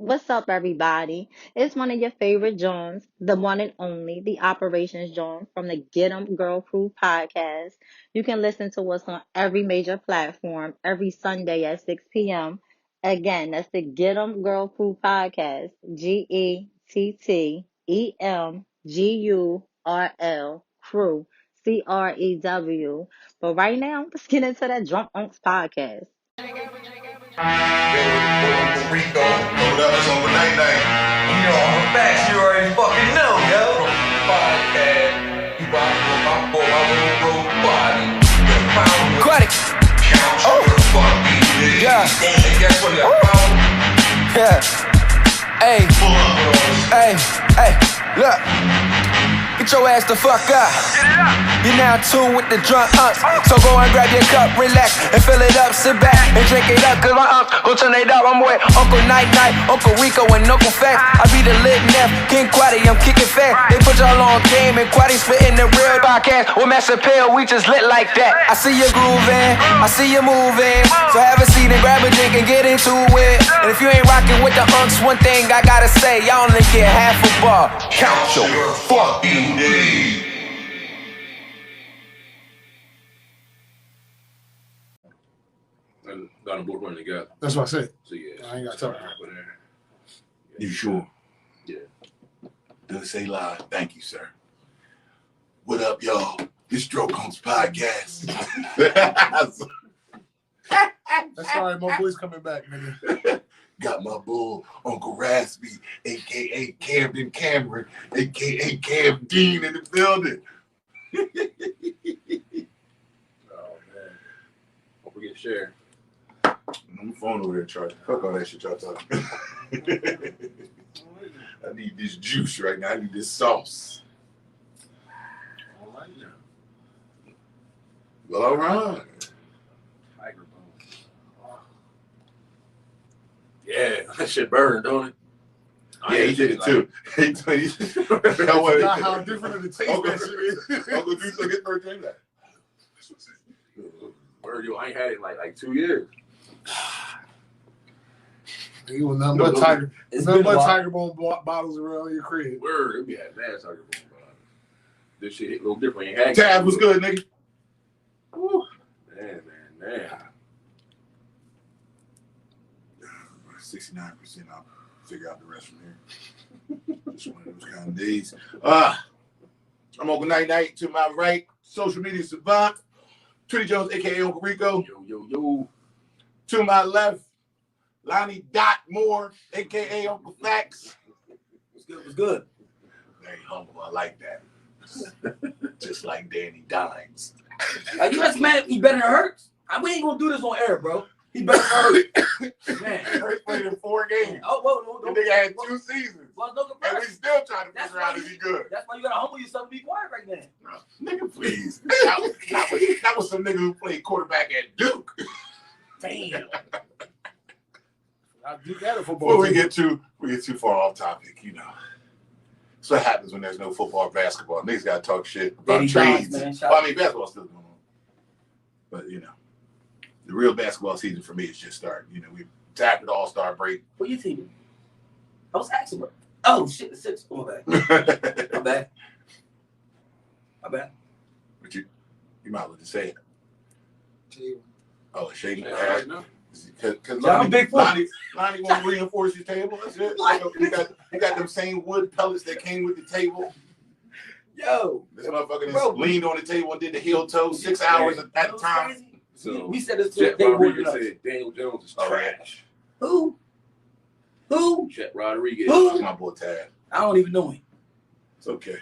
What's up, everybody? It's one of your favorite Jones, the one and only, the Operations Jones from the Get 'em Girl Crew podcast. You can listen to us on every major platform every Sunday at 6 p.m. Again, that's the Get 'em Girl Crew podcast. GETTEMGURL Crew. CREW. But right now, let's get into that Drunk Unks podcast. Yo, Uncle Rico. What up? It's Uncle Night Night. You know, I'm a fact, you already fucking know, yo. Podcast. You rock with my boy, my little body. Aquatic. Count your fucking Yeah. Hey, guess what? That pound. Yeah. Hey, Pull up with us. hey, look. Get your ass the fuck up. You're now tuned with the drunk unks. So go and grab your cup, relax, and fill it up. Sit back and drink it up, cause my unks gon' turn it up. I'm with Uncle Night Night, Uncle Rico, and Uncle Fact. I be the lit nep, King Quaddy, I'm kicking fat. They put y'all on game, and Quaddy spitting the real podcast. With Master Pill, we just lit like that. I see you grooving, I see you moving. So have a seat and grab a drink and get into it. And if you ain't rocking with the unks, one thing I gotta say, y'all only get half a bar. Count your fucking Indeed. And got them both running together. That's what I said. So yeah, I ain't got time. You sure? Yeah. Do say live. Thank you, sir. What up, y'all? This Stroke Unks podcast. That's all right. My boy's coming back, nigga. Got my bull, Uncle Raspy, a.k.a. Camden Cameron, a.k.a. Cam Dean in the building. Oh man. Don't forget share. I'm phone over there, Charlie. Fuck all that shit y'all talking. I need this juice right now. I need this sauce. All right now. Well, all right. Tiger bone. Yeah, that shit burned, don't it? Yeah, he did it too. He did it. Not how different of the taste Uncle that shit is. Uncle Drew took his birthday. Like, Word, yo, I ain't had it in like 2 years. You was nothing but tiger. It's Nothing been a but while. tiger bone bottles around your crib. Word, we had mad tiger bone. This shit hit a little different. Ain't had Tab was good, nigga. Woo. Man. 69%. I'll figure out the rest from here. Just one of those kind of days. I'm Uncle Night Night. To my right, social media savant, Trinity Jones, aka Uncle Rico. Yo. To my left, Lonnie Dot Moore, aka Uncle Fax. What's good? Very humble. I like that. Just like Danny Dimes. Like, you just mad he better than Hurts? We ain't gonna do this on air, bro. He better than Hurts. Man. Hurts played in 4 games. Oh, whoa, The nigga had 2 seasons. Well, don't And we compress. still trying to That's figure out why if he good. That's why you gotta humble yourself and be quiet right now. Nigga, please. That was some nigga who played quarterback at Duke. Damn. I do that at football. Before we get too far off topic, you know. That's what happens when there's no football or basketball. Niggas gotta talk shit about Danny trades. Dimes, man. Shout Well, out. I mean, basketball's still going on. But you know, the real basketball season for me is just starting. You know, we tapped the All-Star break. What you team? I was asking, bro. Oh shit, the six. Oh, my bad. My bad. But you might as well just say it. Table. Oh, shaking Yeah, your right ass. now. Because Yeah, I'm big for it. Lonnie want to reinforce his table. That's it. You got them same wood pellets that came with the table. Yo. This motherfucker Bro. just leaned on the table and did the heel toe 6 hours at a time. Crazy. So, We said this to Chet they Rodriguez were said Daniel Jones is All right. trash. Who? Chet Rodriguez. Who? My boy Tad. I don't even know him. It's okay.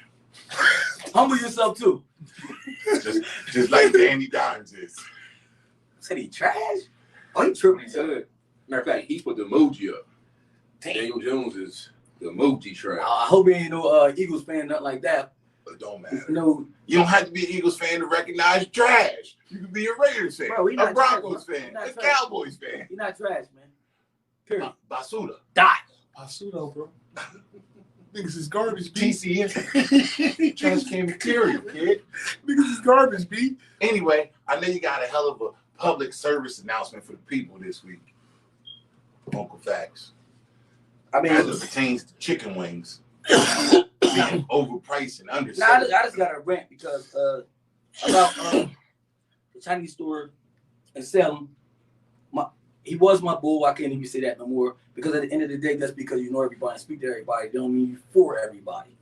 Humble yourself too. Just like Danny Dimes is. Said he trash? Oh, he tripping. He said, matter of fact, he put the emoji up. Damn. Daniel Jones is the emoji trash. I hope he ain't no Eagles fan, nothing like that. But it don't matter. No, You don't have to be an Eagles fan to recognize trash. You can be a Raiders fan, Bro, he a not Broncos trash, fan, bro. He a not trash. Cowboys fan. he's not trash, man. Period. Basuda. Die. Pasudo, bro. Niggas is garbage, B. TCM. Trash can material, kid. Niggas is garbage, B. Anyway, I know you got a hell of a public service announcement for the people this week. Uncle Facts. I mean, as it pertains to chicken wings being overpriced and undersold. I just got a rant because about the Chinese store and Salem. He was my bull. I can't even say that no more because at the end of the day, that's because you know everybody and speak to everybody. Don't mean you for everybody.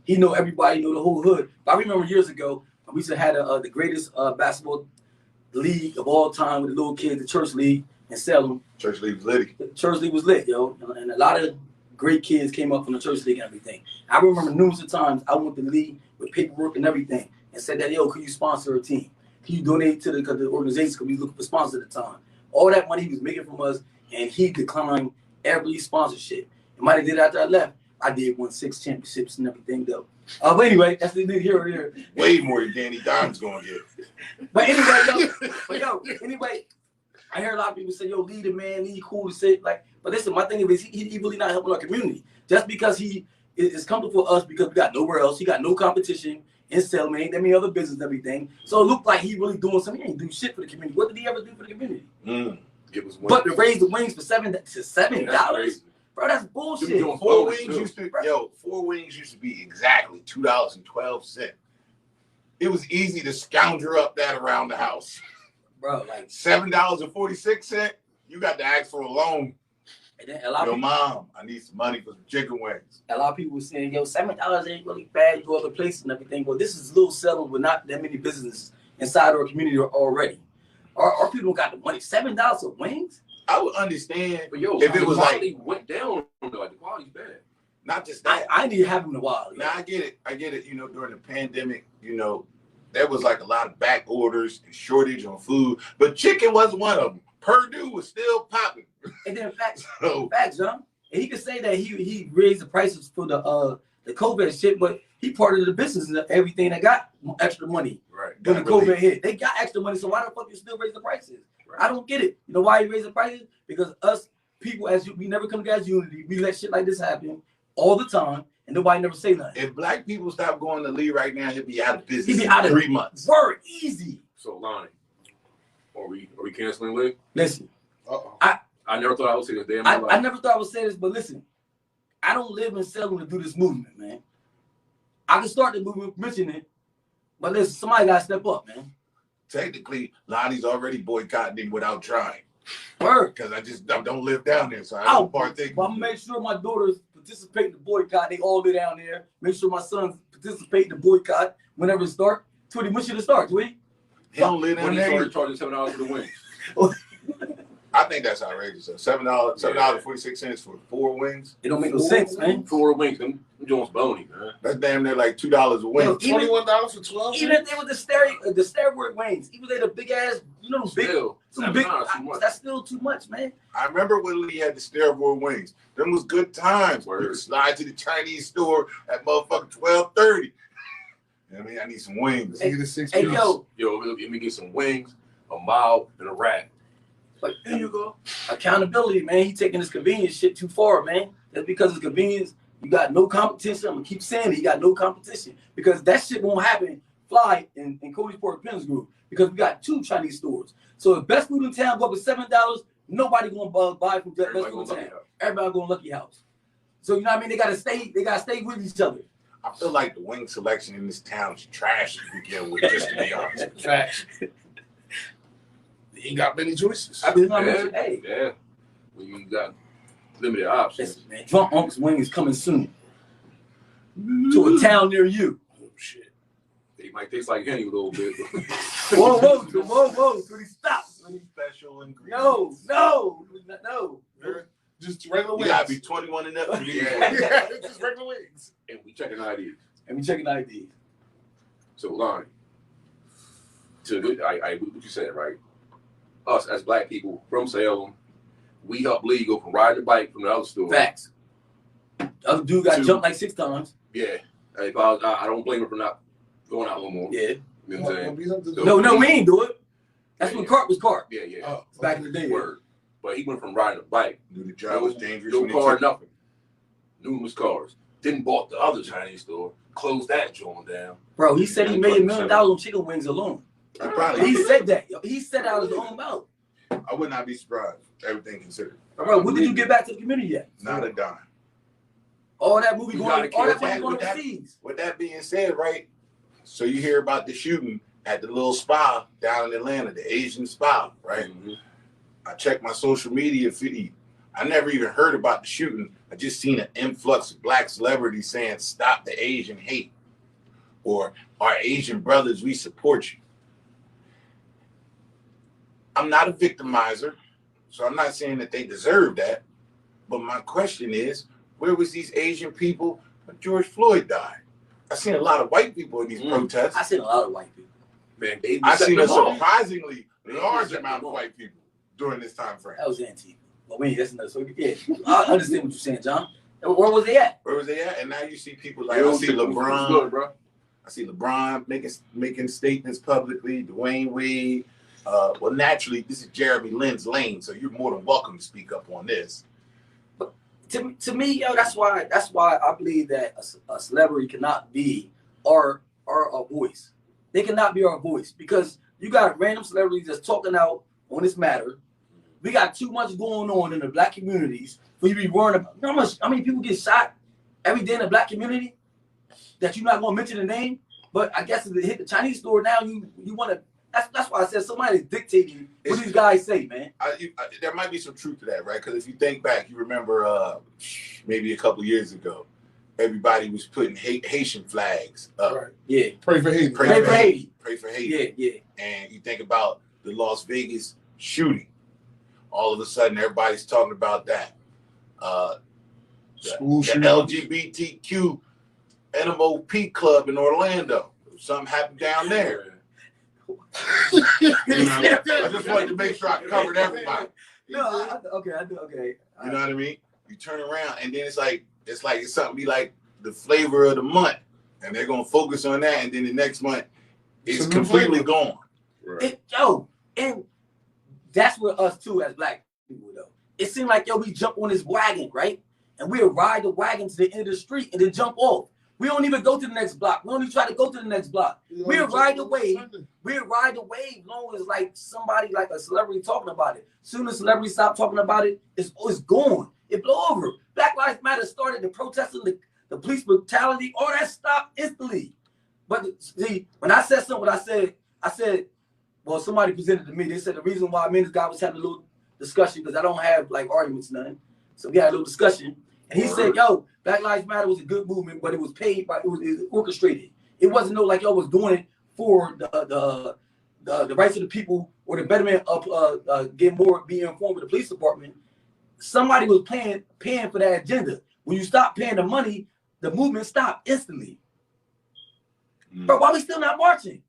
He know everybody, know the whole hood. But I remember years ago, we used to have the greatest basketball league of all time with the little kids, the church league in Salem. Church league was lit. The church league was lit, yo, and a lot of great kids came up from the church league and everything. I remember numerous of times I went to the league with paperwork and everything and said that, yo, could you sponsor a team? Can you donate to the organization? Because we looking for sponsors at the time. All that money he was making from us, and he declined every sponsorship. And might have did after I left. I did won 6 championships and everything, though. But anyway, that's the here or there. Way more than Danny Dimes going to get. But anyway, anyway, I hear a lot of people say, yo, lead a man, lead cool to say, like, but listen, my thing is he really not helping our community. Just because he is comfortable for us because we got nowhere else. He got no competition in Salem, ain't that many other business and everything. So it looked like he really doing something. He ain't do shit for the community. What did he ever do for the community? It was But to raise the wings for $7, bro, that's bullshit. Four wings used to be exactly $2.12. It was easy to scoundrel up that around the house. Bro, like $7.46, you got to ask for a loan. And then a lot Yo, of mom, I need some money for some chicken wings. a lot of people were saying, yo, $7 ain't really bad. You go other places and everything. Well, this is little Salem with not that many businesses inside our community already. Our people got the money. $7 of wings? I would understand But yo, if it was like went down, like the quality's bad. not just that. I need to have them in a while. Now I get it. You know, during the pandemic, you know, there was like a lot of back orders and shortage on food, but chicken wasn't one of them. Purdue was still popping. And then facts, So John. And he could say that he raised the prices for the COVID shit, but he part of the business and everything that got extra money. right, When the really- COVID hit, they got extra money, so why the fuck you still raise the prices? I don't get it. You know why he raised the prices? Because us people, we never come together as unity. We let shit like this happen all the time, and nobody never say nothing. If black people stop going to Lee right now, he'll be out of business He'd be in out of 3 months. Word, easy. So Lonnie, are we canceling Lee? Listen, I never thought I would say this day in my life. I never thought I would say this, but listen, I don't live in Salem to do this movement, man. I can start the movement mentioning it, but listen, somebody got to step up, man. Technically, Lonnie's already boycotting him without trying. Word. Because I don't live down there, so I don't partake. Well, I'm gonna make sure my daughters participate in the boycott. They all live down there. Make sure my sons participate in the boycott whenever it starts. Tweety, when should it start, Tweety? He don't live down When he there. started charging $7 for the wings. I think that's outrageous. $7.46 for 4 wings. It don't make no sense, man. 4 wings, them Jones bony, man. That's damn near like $2 a wing. Yo, $21 for 12? Even if they were the steroid wings, even they the big ass, you know, big, Still, some big. $7 too much. That's still too much, man. I remember when Lee had the steroid wings. Them was good times. Word. You could slide to the Chinese store at motherfucking 12:30. I mean, I need some wings. Hey, the 6 Hey, yo, Let me get some wings, a mild, and a rat. but there you go. Accountability, man. He taking this convenience shit too far, man. That's because it's convenience. You got no competition. I'm gonna keep saying it. You got no competition because that shit won't happen. Fly in Cody's Port Pins Group because we got 2 Chinese stores. So if best food in town go up to $7, nobody gonna buy from best food in town. Everybody going Lucky House. So you know what I mean? They gotta stay with each other. I feel like the wing selection in this town is trash to begin with, just to be honest. Trash. He ain't got many choices. I mean, hey, Yeah. When you got limited options. listen, man, Drunk Unks Wing is coming soon to a town near you. Oh, shit. They might taste like Henny a little bit. Whoa, Cody, stop. Special ingredients. No. Just regular You wings. gotta be 21 and up. Yeah, just regular wings. And we checking IDs. And we checking IDs. So Lonnie, what you said, right? Us as black people from Salem, we help Lee go from riding the bike from the other store. Facts. The other dude got Two. jumped like 6 times. Yeah. If I don't blame her for not going out no more. Yeah. You know what I'm saying? No, we ain't do it. That's when Cart was Cart. Yeah. Oh, Back in the day. Word. But he went from riding a bike. Knew the job was dangerous. No when car, it took- nothing. Numerous cars. Then bought the other Chinese store, closed that joint down. Bro, he said he made $1 million on chicken wings alone. He probably He said that. He said out of his own mouth. I would not be surprised. Everything considered. Bro, what did you get back to the community yet? Not a dime. All that movie You going, gotta all that care money going with that. overseas. With that being said, right? So you hear about the shooting at the little spa down in Atlanta, the Asian spa, right? Mm-hmm. I checked my social media feed. I never even heard about the shooting. I just seen an influx of black celebrities saying, "Stop the Asian hate," or "Our Asian brothers, we support you." I'm not a victimizer, so I'm not saying that they deserve that. But my question is, where was these Asian people when George Floyd died? I seen a lot of white people in these protests. I seen a lot of white people. Man, they I seen a them off. surprisingly large amount of white people during this time frame. That was Antifa. But wait, that's another. So yeah, I understand what you're saying, John. Where was they at? Where was they at? And now you see people like Yo, I see what's LeBron. good, bro? I see LeBron making statements publicly. Dwayne Wade. Well, naturally, this is Jeremy Lin's lane, so you're more than welcome to speak up on this. To me, yo, that's why I believe that a celebrity cannot be our voice. They cannot be our voice because you got random celebrities that's talking out on this matter. We got too much going on in the black communities for you to be worrying about. How many people get shot every day in the black community that you're not going to mention the name? But I guess if it hit the Chinese store now, you want to. That's why I said somebody's dictating what these guys say, man. There might be some truth to that, right? Because if you think back, you remember maybe a couple years ago, everybody was putting Haitian flags up. Right. Yeah. Pray for Haiti. Pray for Haiti. Pray for Haiti. Yeah. And you think about the Las Vegas shooting. All of a sudden, everybody's talking about that. The LGBTQ NMOP club in Orlando. Something happened down there. I just wanted to make sure I covered everybody. I do. Okay. You know what I mean? You turn around and then it's like it's something be like the flavor of the month, and they're gonna focus on that, and then the next month it's completely gone. Right. And that's with us too as black people though. It seemed like we jump on this wagon, right? And we'll ride the wagon to the end of the street and then jump off. We don't even go to the next block. We don't even try to go to the next block. We'll ride the wave. We'll ride the wave long as like somebody like a celebrity talking about it. Soon as celebrities stop talking about it, it's gone. It blow over. Black Lives Matter started the protesting, the police brutality, all that stopped instantly. But see, when I said something, I said, well, somebody presented to me. They said the reason why me and this guy was having a little discussion because I don't have like arguments, nothing. So we had a little discussion. And he said, yo, Black Lives Matter was a good movement, but it was paid by, it was orchestrated. It wasn't no like y'all was doing it for the rights of the people or the betterment of being informed with the police department. Somebody was paying for that agenda. When you stop paying the money, the movement stopped instantly. But why we still not marching?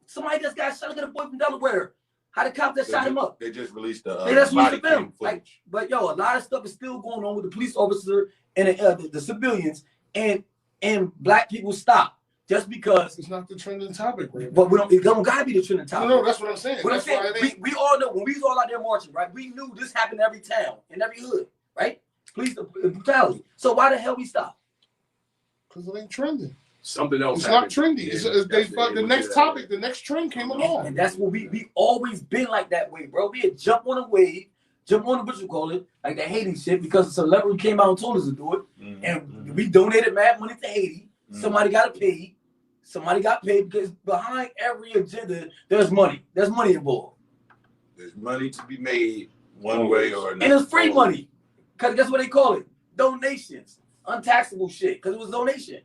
Somebody just got shot. Look at a boy from Delaware. How the cops that shot him up? They just released the film. Like, but yo, a lot of stuff is still going on with the police officer and the civilians, and black people stop just because it's not the trending topic, right? But it don't gotta be the trending topic. No, that's what I'm saying. We all know when we was all out there marching, right? We knew this happened in every town, in every hood, right? Police brutality. So why the hell we stop? Because it ain't trending. Something else. It's not trendy. The next topic, the next trend came along. And that's what we always been like that way, bro. We had jump on a wave, jump on the what you call it, like the Haiti shit, because a celebrity came out and told us to do it. And we donated mad money to Haiti. Somebody got paid. Somebody got paid because behind every agenda, there's money. There's money involved. There's money to be made one way or another. And it's free money. Because guess what they call it? Donations. Untaxable shit. Because it was donation.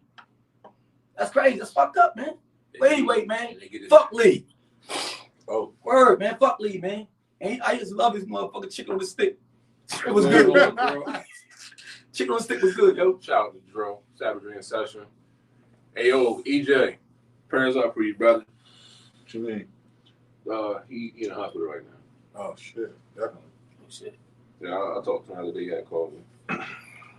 That's crazy. That's fucked up, man. But anyway, man, fuck Lee. Oh, word, man. Fuck Lee, man. And I used to love his motherfucking chicken on the stick. It was good, bro. Chicken on the stick was good, yo. Shout out to Dro, Savagery in session. Hey, yo, EJ, prayers up for you, brother. What you mean? He in the hospital right now. Oh shit, definitely. Shit. Yeah, I talked to him the other day. He had called me.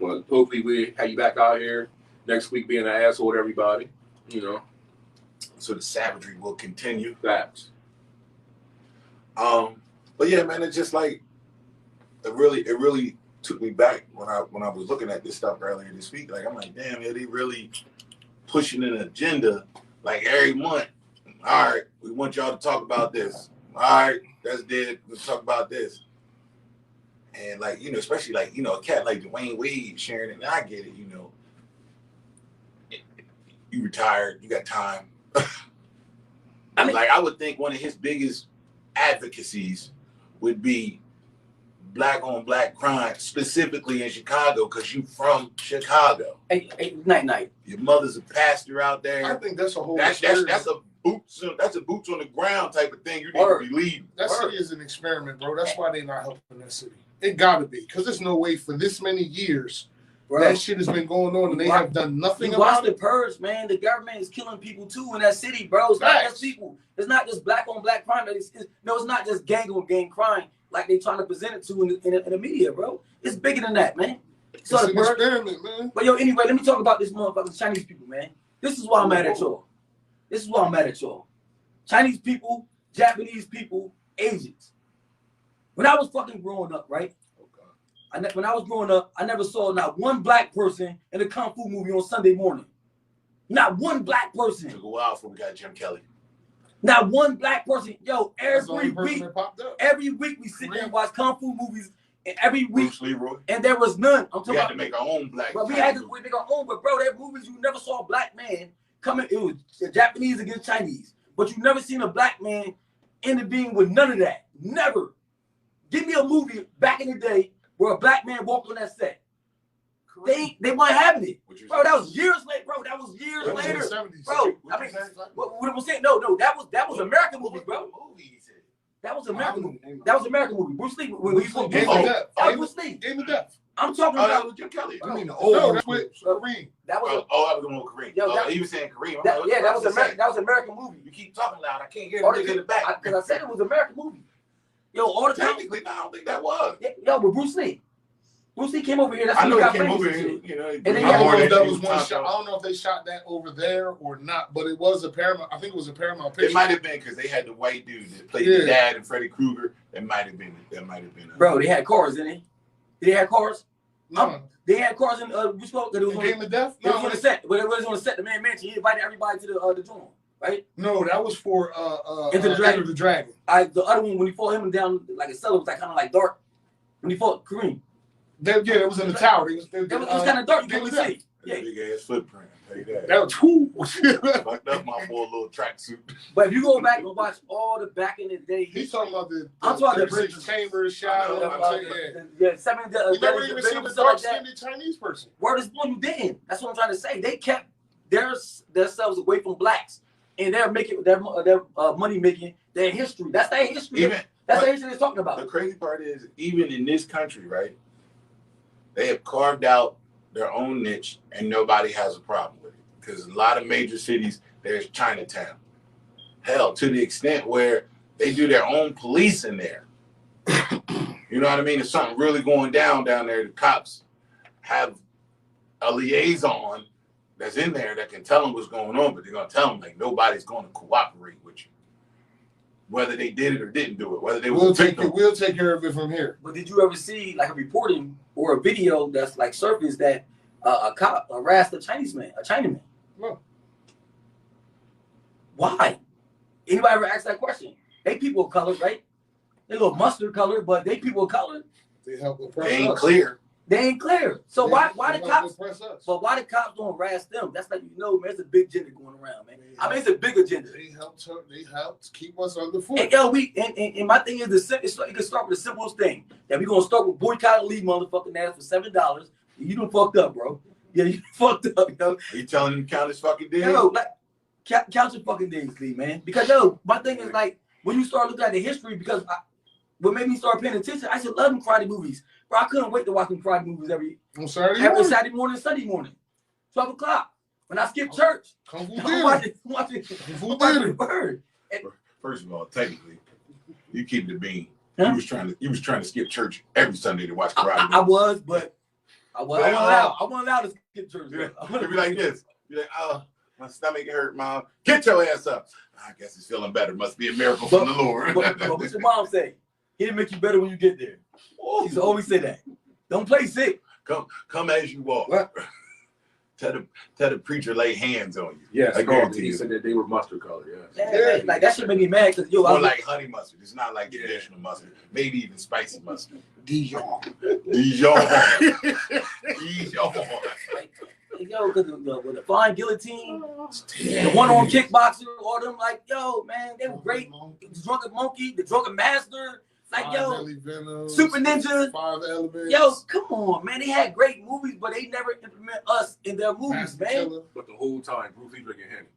But hopefully we have you back out here next week being an asshole to everybody, you know. So the savagery will continue. Facts. But yeah, man, it's just like it really took me back when I was looking at this stuff earlier this week. Like I'm like, damn, yeah, they really pushing an agenda like every month. All right, we want y'all to talk about this. All right, that's dead. Let's talk about this. And like, you know, especially like, you know, a cat like Dwayne Wade sharing it, and I get it, you know. You retired, you got time. I mean, like, I would think one of his biggest advocacies would be black on black crime, specifically in Chicago, because you from Chicago. Hey, night. Your mother's a pastor out there. I think that's a whole. That's a boots on the ground type of thing. You need to be leading. That city is an experiment, bro. That's why they're not helping that city. It gotta be, because there's no way for this many years that shit has been going on and they have done nothing about it. Watch the purge, man. The government is killing people too in that city, bro. It's not just people. It's not just black on black crime. It's not just gang on gang crime like they trying to present it to in the media, bro. It's bigger than that, man. It's an experiment, man. But yo, anyway, let me talk about this motherfucking Chinese people, man. This is why I'm mad at y'all. Chinese people, Japanese people, Asians. When I was fucking growing up, right? When I was growing up, I never saw not one black person in a Kung Fu movie on Sunday morning. Not one black person. Took a while before we got Jim Kelly. Not one black person. Yo, every week we sit there and watch Kung Fu movies, and every week, Bruce Leroy. And there was none. We had to make our own black. But we had to make our own. But bro, there movies you never saw a black man coming. It was Japanese against Chinese, but you never seen a black man intervene with none of that. Never. Give me a movie back in the day where a black man walked on that set. They weren't having it. Bro, that was years later. Bro, that was years later. Bro, I mean, what I'm saying, no, that was American movie, bro. That was American movie. That was American movie. Bruce Lee. Bruce Lee. Game of Death. I'm talking about Jim Kelly. I mean, no, that's with Kareem. That was I was going with Kareem. Yo, he was saying Kareem. That was American. That was American movie. You keep talking loud. I can't hear the nigga in the back. Because I said it was American movie. Yo, all the time. Technically, no, I don't think that was. Yo, but Bruce Lee. Bruce Lee came over here. That's I know he he came over here. You know, I don't know if they shot that over there or not, but it was a Paramount. I think it was a Paramount picture. It might have been because they had the white dude that played the dad and Freddy Krueger. That might have been. Bro, they had cars, didn't they? Did they have cars? No. They had cars in which spoke that it was on Game of Death? No, it was on the set. But it was on the set. The man mentioned he invited everybody to the joint, right? No, that was for Enter the Dragon. The Dragon. The other one when he fought him down like a cellar was like kind of like dark. When he fought Kareem. It was in the tower. It was kind of dark. You couldn't see. Yeah, big ass footprint. That was cool. Fucked up my boy little tracksuit. But if you go back and watch all the back in the day, he's talking about the I'm talking about the chambers shot. seven. You never even seen the dark skinned Chinese person. Word is born, you didn't. That's what I'm trying to say. They kept themselves away from blacks, and they're making their money making their history. That's their history. That's the history they're talking about. The crazy part is, even in this country, right? They have carved out their own niche, and nobody has a problem with it. Because a lot of major cities, there's Chinatown. Hell, to the extent where they do their own police in there. You know what I mean? If something really going down there, the cops have a liaison that's in there that can tell them what's going on, but they're going to tell them, like, nobody's going to cooperate with you. Whether they did it or didn't do it, whether they we'll take care of it from here. But did you ever see like a reporting or a video that's like surfaced that a cop harassed a Chinaman? No. Why? Anybody ever asked that question? They people of color, right? They little mustard color, but they people of color. They help oppress They ain't us. clear. They ain't clear. So why the cops? Oppress us. But why the cops don't harass them? That's like, you know, man, it's a big agenda going around, man. I mean, it's a big agenda. They helped keep us underfoot. And yo, and my thing is it can start with the simplest thing. That we gonna start with boycott Lee motherfucking ass for $7. You done fucked up, bro. Yeah, you fucked up, yo. Are you telling him to count his fucking days? Yo, like count your fucking days, Lee, man. Because yo, my thing is like when you start looking at the history, because what made me start paying attention, I should love them karate movies. Bro, I couldn't wait to watch them karate movies every Saturday morning, Sunday morning, 12 o'clock. When I skip church, I'm watching Bird. First of all, technically, you keep the bean. Huh? You was trying to skip church every Sunday to watch karate. I wasn't allowed to skip church. It'd be like this. Be like, oh, my stomach hurt, Mom. Get your ass up. I guess it's feeling better. Must be a miracle from the Lord. But what's your mom say? He'll make you better when you get there. She always say that. Don't play sick. Come as you are. What? tell the preacher lay hands on you. Yes, I guarantee he you. said that they were mustard color. Yeah. Yeah, like that shit made me mad because yo, More like honey mustard. It's not like traditional mustard. Maybe even spicy mustard. Dijon. Dijon. Like, yo, because with the flying guillotine, the one-arm kickboxer, all them, like, yo, man, they were great. The drunken monkey, the drunken master, like, yo, Super Ninja. 5 Elements. Yo, come on, man. They had great movies, but they never implement us in their movies, man. But the whole time, Bruce Lee drinking Henny.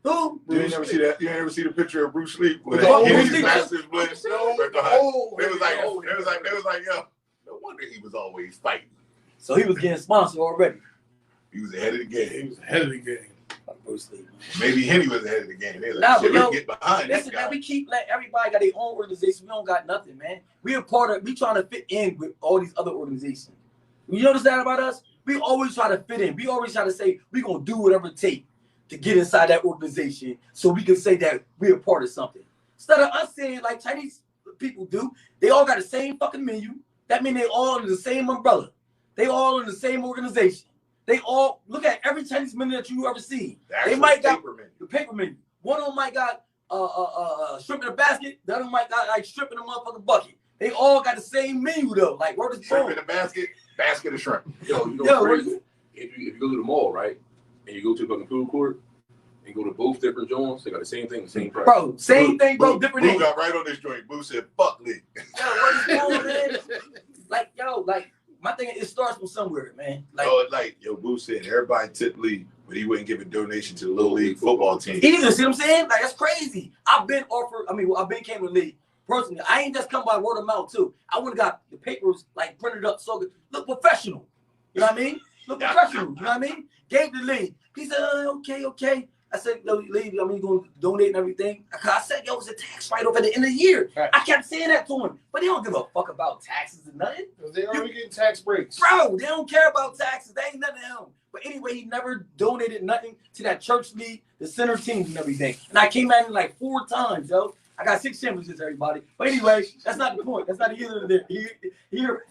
Who? You ain't never see that? You ain't ever see the picture of Bruce Lee with Oh, his Bruce Lee. masters with? Oh, They was like, yo, no wonder he was always fighting. So he was getting sponsored already. He was ahead of the game. He was ahead of the game. Like Bruce Lee. Maybe Henny was ahead of the game. They like, Nah, shit, but yo, we get behind this listen, guy. man, we keep letting everybody got their own organization. We don't got nothing, man. We a part of. We trying to fit in with all these other organizations. You notice that about us? We always try to fit in. We always try to say we gonna do whatever it takes to get inside that organization, so we can say that we're a part of something. Instead of us saying like Chinese people do, they all got the same fucking menu. That means they all under the same umbrella. They all in the same organization. They all look at every Chinese menu that you ever see. They might got the paper menu. One of them might got shrimp in a basket. The other might got like shrimp in a motherfucking bucket. They all got the same menu though. Like where is shrimp in a basket of shrimp. Yo, you know crazy? If you go to the mall, right, and you go to the fucking food court and go to both different joints, they got the same thing, the same price. Bro, same thing, bro, different. Boo got right on this joint. Boo said, "Fuck Lee." Yo, what is going on, man? Like, yo, like. My thing is, it starts from somewhere, man. Like, yo, Boo said everybody tipped Lee, but he wouldn't give a donation to the Little League football team. Either, see what I'm saying? Like, that's crazy. I've been came to the league personally. I ain't just come by word of mouth, too. I would have got the papers, like, printed up so good. Look professional. You know what I mean? Look professional. You know what I mean? Gave the league. He said, okay. I said, no, leave. I mean, you're going to donate and everything. I said, yo, it's a tax write-off at the end of the year. Right. I kept saying that to him. But they don't give a fuck about taxes and nothing. They already getting tax breaks. Bro, they don't care about taxes. They ain't nothing to him. But anyway, he never donated nothing to that church league, the center teams and everything. And I came at him like 4 times, yo. I got 6 championships, everybody. But anyway, that's not the point. That's not either of them. Here.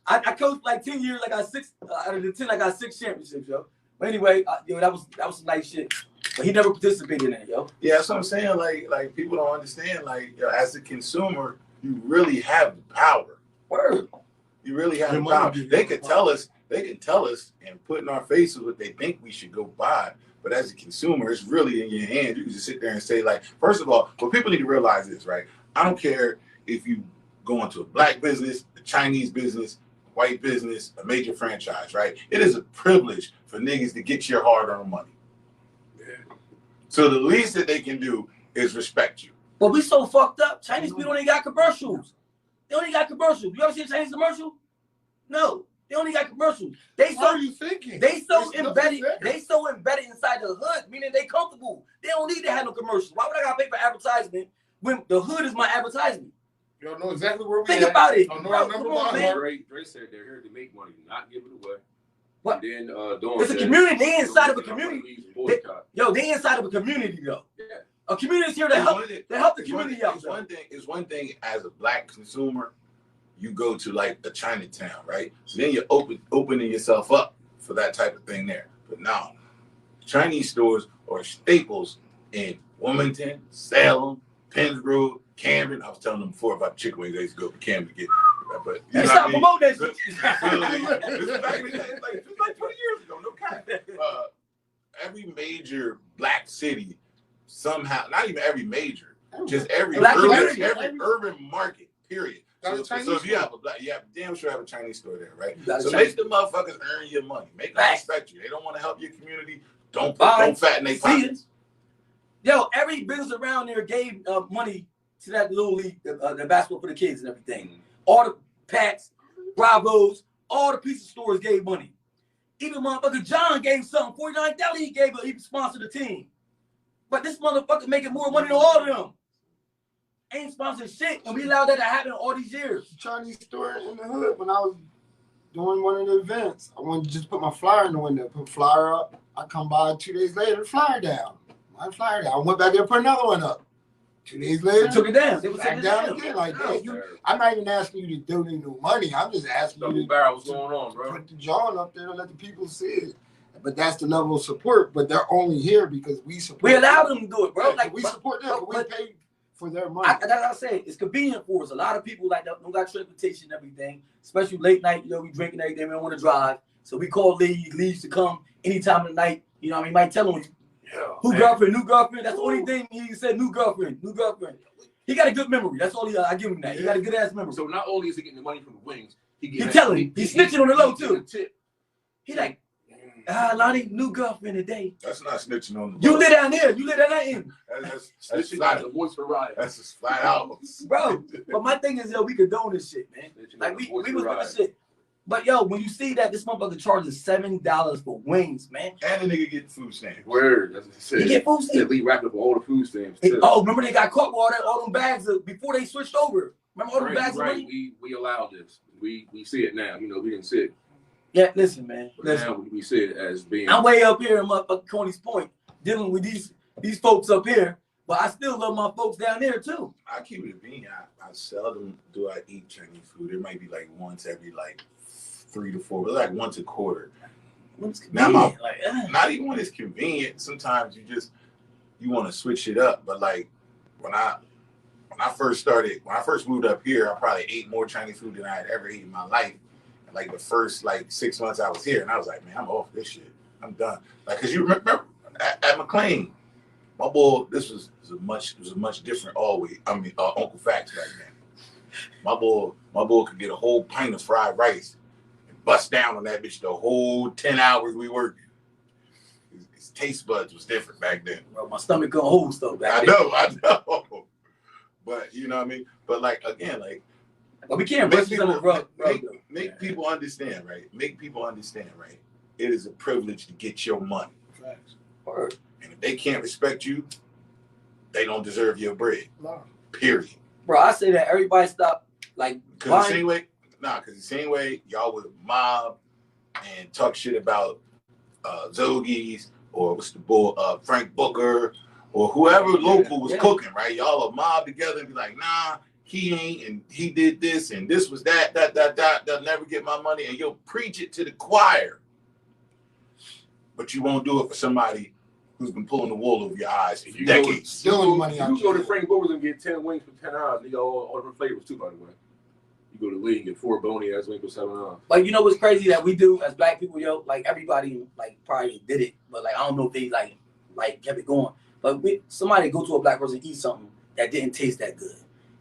I coached like 10 years. I got 6 out of the 10. I got 6 championships, yo. But anyway, yo, that was some nice shit. But he never participated in it, yo. Yeah, that's what I'm saying. Like people don't understand. Like, yo, as a consumer, you really have the power. Word. You really have the power. They could tell us and put in our faces what they think we should go buy. But as a consumer, it's really in your hands. You can just sit there and say, like, first of all, what people need to realize is, right? I don't care if you go into a black business, a Chinese business, white business, a major franchise, right? It is a privilege for niggas to get your hard-earned money. Yeah. So the least that they can do is respect you. But we so fucked up. Chinese people only got commercials. They only got commercials. You ever see a Chinese commercial? No. They only got commercials. What are you thinking? They so embedded inside the hood, meaning they comfortable. They don't need to have no commercials. Why would I gotta pay for advertisement when the hood is my advertisement? Y'all know exactly where we Think about it. Bro, come on, man. Dre said they're here to make money, not give it away. What? And then it's a community. They inside of a community. They inside of a community though. Yeah. A community is here to help the community out. It's one thing as a black consumer, you go to like a Chinatown, right? So then you're opening yourself up for that type of thing there. But now, Chinese stores are staples in Wilmington, Salem, Pennsboro, Camden. I was telling them before about chicken wings. They used to go to Camden to get. But you stop promoting that shit. This is like 20 years ago. No cap. Every major black city, somehow, not even every major, just every urban market. Period. So if you have damn sure have a Chinese store there, right? So make the motherfuckers earn your money. Make them respect you. They don't want to help your community. Don't fatten their pockets. Yo, every business around there gave money to that little league, the basketball for the kids and everything. All the Packs, Bravos, all the pizza stores gave money. Even motherfucker John gave something. 49 Deli he sponsored the team. But this motherfucker making more money than all of them. Ain't sponsored shit, and we allowed that to happen all these years. Chinese store in the hood when I was doing one of the events. I wanted to just put my flyer in the window, put flyer up. I come by 2 days later, flyer down. I went back there and put another one up. 2 days later, they took it down. They were back taking it down down. again. Like, I'm not even asking you to donate no money. I'm just asking you to barrel, what's going on, bro? Put the John up there to let the people see it. But that's the level of support. But they're only here because we support. We allow them to do it, bro. Yeah, like we support them, but we pay for their money. That's what I say. It's convenient for us. A lot of people like don't got transportation and everything, especially late night. You know, we drinking everything. We don't want to drive, so we call Lee. Leaves to come anytime of the night. You know, what I mean, might tell him who girlfriend, new girlfriend. That's the only thing he said. New girlfriend, new girlfriend. He got a good memory. That's all I give him that. He got a good ass memory. So not only is he getting the money from the wings, he telling me. He's snitching on the low too. He like, Lonnie, new girlfriend today. That's not snitching on the low. You live down there. You live down there. That's snitching like the voice for ride. That's just flat out. Bro, but my thing is, yo, we condone this shit, man. Like we was doing this shit. But yo, when you see that this motherfucker charges $7 for wings, man. And the nigga get food stamps. Word, that's what he said. He get food stamps. They wrapped up all the food stamps too. Oh, remember they got caught with all them bags before they switched over. Remember all them bags of money? We allowed this. We see it now. You know, we didn't see it. Yeah, listen, man. Listen. Now we see it as being. I'm way up here in motherfucking Coney's Point dealing with these folks up here, but I still love my folks down there too. I keep it a bean. I seldom do I eat Chinese food. It might be like once every 3 to 4, but like once a quarter. Now not even when it's convenient. Sometimes you want to switch it up. But like when I first moved up here, I probably ate more Chinese food than I had ever eaten in my life. And like the first 6 months I was here, and I was like, man, I'm off this shit. I'm done. Like, cause you remember at McLean, my boy, this was a much different always. I mean, Uncle Facts back then. My boy could get a whole pint of fried rice and bust down on that bitch the whole 10 hours we worked. His taste buds was different back then. Bro, my stomach couldn't hold stuff back then. I know. But you know what I mean? But but we can't make people understand, right? Make people understand, right? It is a privilege to get your money. Facts. Word. And if they can't respect you, they don't deserve your bread. No. Period. Bro, I say that everybody stop Cause the same way y'all would mob and talk shit about Zogies or what's the boy Frank Booker or whoever local was cooking, right? Y'all will mob together and be like, nah, he ain't, and he did this, and this was that. They'll never get my money, and you'll preach it to the choir, but you won't do it for somebody who's been pulling the wool over your eyes for decades. You go to Frank Booker's and get 10 wings for $10. They got all different flavors too, by the way. You go to Lee and get 4 bony ass wings for $7. Like, you know what's crazy that we do as black people, yo? Like, everybody probably did it, but I don't know if they kept it going. But somebody go to a black person eat something that didn't taste that good,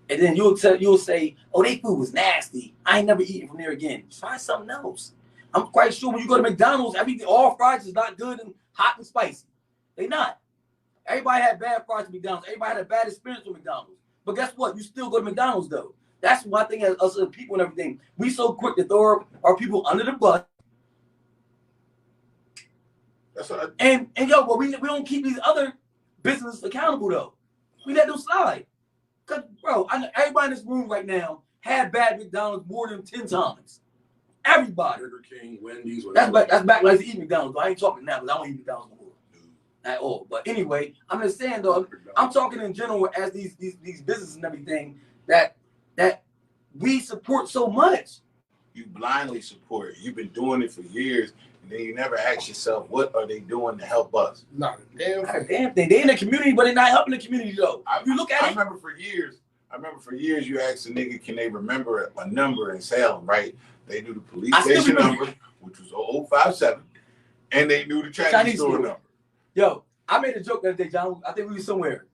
and then you'll say, "Oh, they food was nasty. I ain't never eating from there again." Try something else. I'm quite sure when you go to McDonald's, all fries is not good and hot and spicy. They not. Everybody had bad fries at McDonald's. Everybody had a bad experience with McDonald's. But guess what? You still go to McDonald's though. That's one thing as us as people and everything. We so quick to throw our people under the bus. That's what but we don't keep these other businesses accountable though. We let them slide. Cause bro, I know everybody in this room right now had bad McDonald's more than 10 times. Everybody. Burger King, Wendy's. That's back when I used to eat McDonald's. But I ain't talking now because I don't eat McDonald's no more at all. But anyway, I'm just saying though, I'm talking in general as these businesses and everything that we support so much. You blindly support. You've been doing it for years. And then you never ask yourself, what are they doing to help us? Not a damn thing. They in the community, but they're not helping the community though. You look at it. I remember for years, you asked a nigga, can they remember a number in Salem, right? They knew the police station number, which was 0057, and they knew the Chinese store number. Yo, I made a joke the other day, John. I think we were somewhere.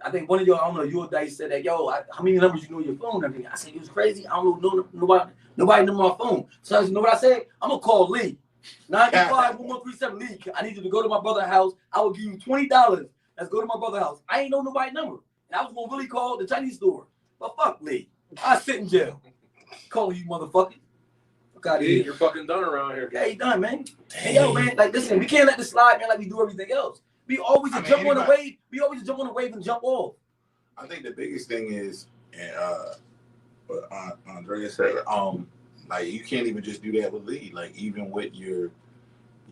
I think one of y'all, I don't know, you or Dice said that, yo, how many numbers you know on your phone and everything? I said, it was crazy. I don't know nobody knew my phone. So you know what I said? I'm going to call Lee. 925-1137 Lee. I need you to go to my brother's house. I will give you $20. Let's go to my brother's house. I ain't know nobody's number. And I was going to really call the Chinese store. But fuck Lee. I sit in jail. Calling you motherfucker. Fuck out of here. You're fucking done around here. Yeah, you done, man. Hey, yo, man, listen, we can't let this slide, man, like we do everything else. We always jump on the wave. We always jump on the wave and jump off. I think the biggest thing is, and what Andrea said, you can't even just do that with Lee. Like even with your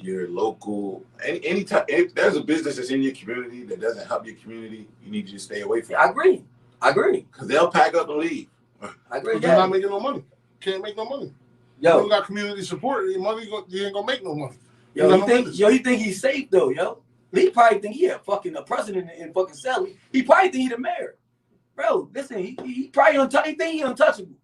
your local, any time. If there's a business that's in your community that doesn't help your community, you need to just stay away from it. I agree. Because they'll pack up and leave. I agree. But they're not making no money. Can't make no money. Yo, you don't got community support. Your money, you ain't gonna make no money. Yo, he think he's safe though, yo. He probably think he a president in fucking Sally. He probably think he the mayor. Bro, listen, he probably he think he untouchable.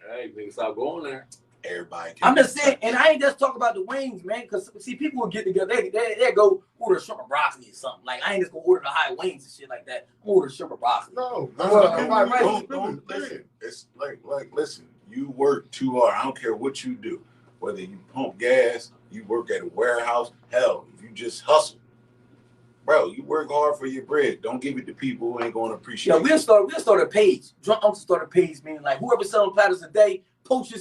Hey, nigga, stop going there. Everybody. I'm just saying, and I ain't just talking about the wings, man. Because see, people will get together. They go order shrimp and broccoli or something. Like I ain't just gonna order the high wings and shit like that. I'm order shrimp and broccoli. No, don't listen. It's like listen. You work too hard. I don't care what you do. Whether you pump gas, you work at a warehouse. Hell, if you just hustle, bro, you work hard for your bread. Don't give it to people who ain't gonna appreciate. Yeah, we'll start a page. Drunk Unks start a page, man. Like whoever selling platters a day. Post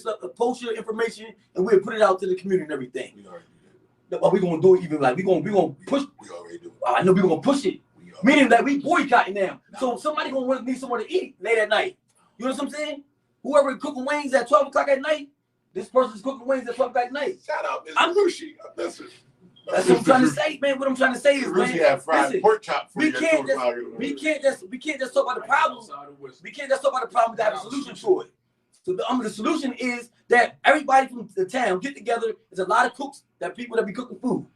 your information and we'll put it out to the community and everything. We already did. But we gonna do it even like we gonna push. We already do. I know we gonna push it. Meaning that we boycotting now. So somebody gonna need somewhere to eat late at night. You know what I'm saying? Whoever cooking wings at 12 o'clock at night, this person's cooking wings at 12 o'clock at night. Shout out, Mr. Rushi. Listen. That's what I'm trying to say, man. What I'm trying to say is, man, have fried pork chop for we can't just talk about the problem. We can't just talk about the problem without a solution to it. So the solution is that everybody from the town get together. There's a lot of cooks, people that be cooking food.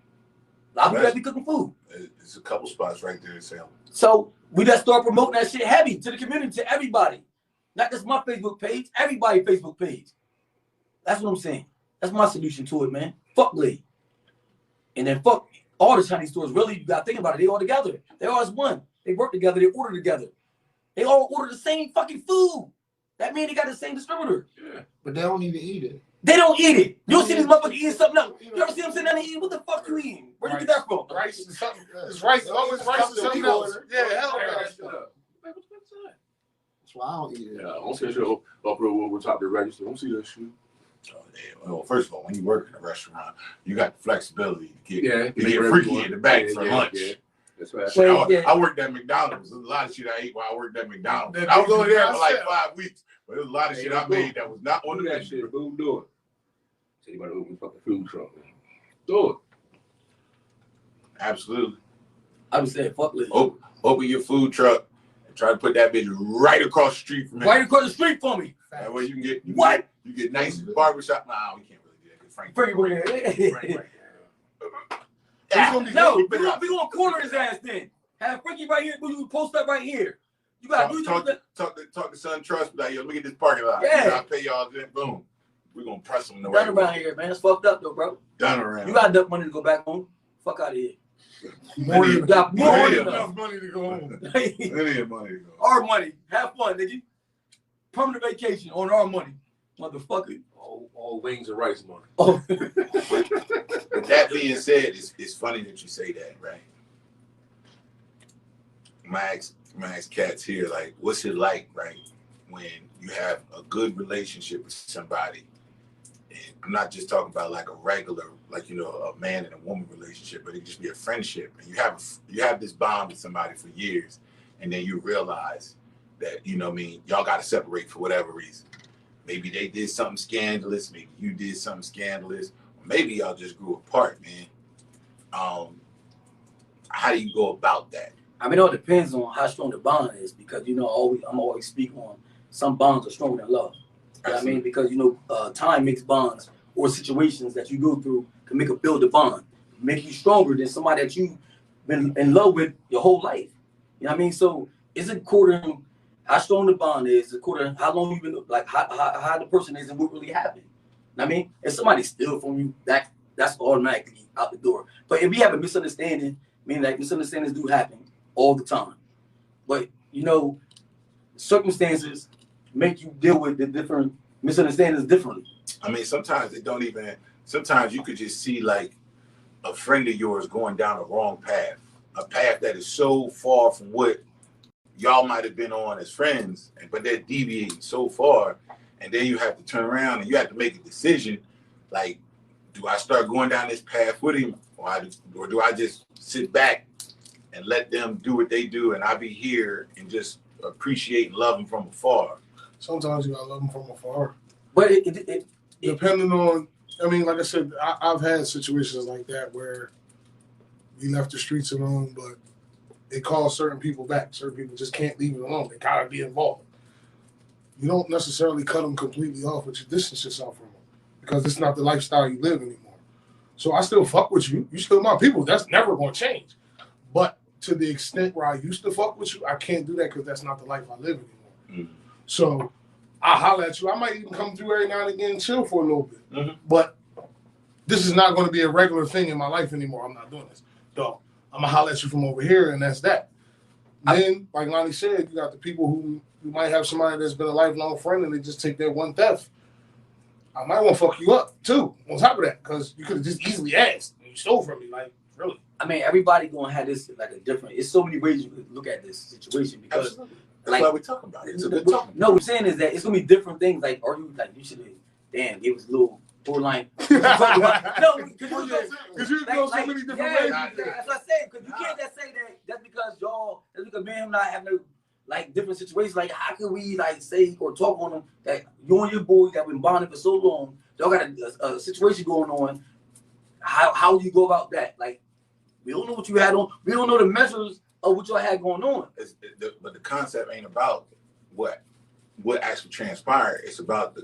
A lot of people that be cooking food. There's a couple spots right there in Salem. So we just start promoting that shit heavy to the community, to everybody. Not just my Facebook page, everybody's Facebook page. That's what I'm saying. That's my solution to it, man. Fuck Lee. And then fuck all the Chinese stores. Really, you gotta think about it. They all together. They all as one. They work together. They order together. They all order the same fucking food. That means they got the same distributor. Yeah. But they don't even eat it. They don't eat it. You don't see these motherfuckers eating something else. You ever see them sitting down and eating? What the fuck you eating? Where you get that from? Rice is something. It's rice. Always rice is something else. Yeah, hell yeah. That's why I don't eat it. Yeah, I don't see that shit up over top the register. I don't see that shit. Oh, yeah. Well, first of all, when you work in a restaurant, you got the flexibility to get freaky everyone in the back for lunch. Yeah. That's right. I worked at McDonald's. There's a lot of shit I ate while I worked at McDonald's. I was only there for like 5 weeks, but there's a lot of shit I made that was not on the that shit. Who do it? So you better open fucking food truck, man. Do it. Absolutely. I would say fuck Lee. Open your food truck and try to put that bitch right across the street from me. Right across the street from me. That way you can get what? You get nice barbershop. Nah, we can't really do that. Frank. No, we gonna corner his ass then. Have Frankie right here. We post up right here. You gotta talk to Sun Trust. Like, yo, let me get this parking lot. Yeah. I'll pay y'all. Then boom, we're gonna press them in the right around here, man. It's fucked up though, bro. Done around. You got enough money to go back home. Fuck out of here. More than got more than enough money to go home. Plenty of money to go. Our money. Have fun, nigga. Permanent vacation on our money, motherfucker. All wings and rice money. Oh. With that being said, it's funny that you say that, right? Max Cat's here. Like, what's it like, right, when you have a good relationship with somebody? And I'm not just talking about like a regular, like, you know, a man and a woman relationship, but it just be a friendship. And you have this bond with somebody for years, and then you realize that, you know what I mean, y'all got to separate for whatever reason. Maybe they did something scandalous. Maybe you did something scandalous. Or maybe y'all just grew apart, man. How do you go about that? I mean, it all depends on how strong the bond is, because, you know, I'm always speaking on some bonds are stronger than love. You know what I mean? Because, you know, time makes bonds, or situations that you go through can build a bond, make you stronger than somebody that you've been in love with your whole life. You know what I mean? So it's according how strong the bond is, according how long you've been, like how the person is and what really happened. You know what I mean? If somebody steals from you, that's automatically out the door. But if we have a misunderstanding, meaning like misunderstandings do happen all the time. But, you know, circumstances make you deal with the different misunderstandings differently. I mean, sometimes sometimes you could just see like a friend of yours going down a wrong path, a path that is so far from what y'all might have been on as friends, but they're deviating so far, and then you have to turn around and you have to make a decision, like, do I start going down this path with him, or do I just sit back and let them do what they do, and I be here and just appreciate and love them from afar? Sometimes you gotta love them from afar. But depending on I mean, like I said, I've had situations like that where we left the streets alone, but it calls certain people back. Certain people just can't leave it alone. They gotta be involved. You don't necessarily cut them completely off, but you distance yourself from them because it's not the lifestyle you live anymore. So I still fuck with you. You still my people. That's never gonna change. But to the extent where I used to fuck with you, I can't do that because that's not the life I live anymore. Mm-hmm. So I holler at you. I might even come through every now and again and chill for a little bit. Mm-hmm. But this is not going to be a regular thing in my life anymore. I'm not doing this. So I'm going to holler at you from over here, and that's that. Then, like Lonnie said, you got the people who you might have somebody that's been a lifelong friend and they just take that one theft. I might want to fuck you up, too, on top of that, because you could have just easily asked and you stole from me. Like, really. I mean, everybody going to have this, like, a different, it's so many ways you could look at this situation because, absolutely. That's why we're talking about it. It's a good topic. No, what I'm saying is that it's going to be different things, like, or you, like, you should have, damn, gave us a little borderline. No, because you go so many different ways. That's what I said, because you can't just say that that's because me and him not having like different situations. Like, how can we like say or talk on them that you and your boy that been bonding for so long, y'all got a situation going on? How do you go about that? Like, we don't know what you had on. We don't know the measures of what y'all had going on. But the concept ain't about what actually transpired. It's about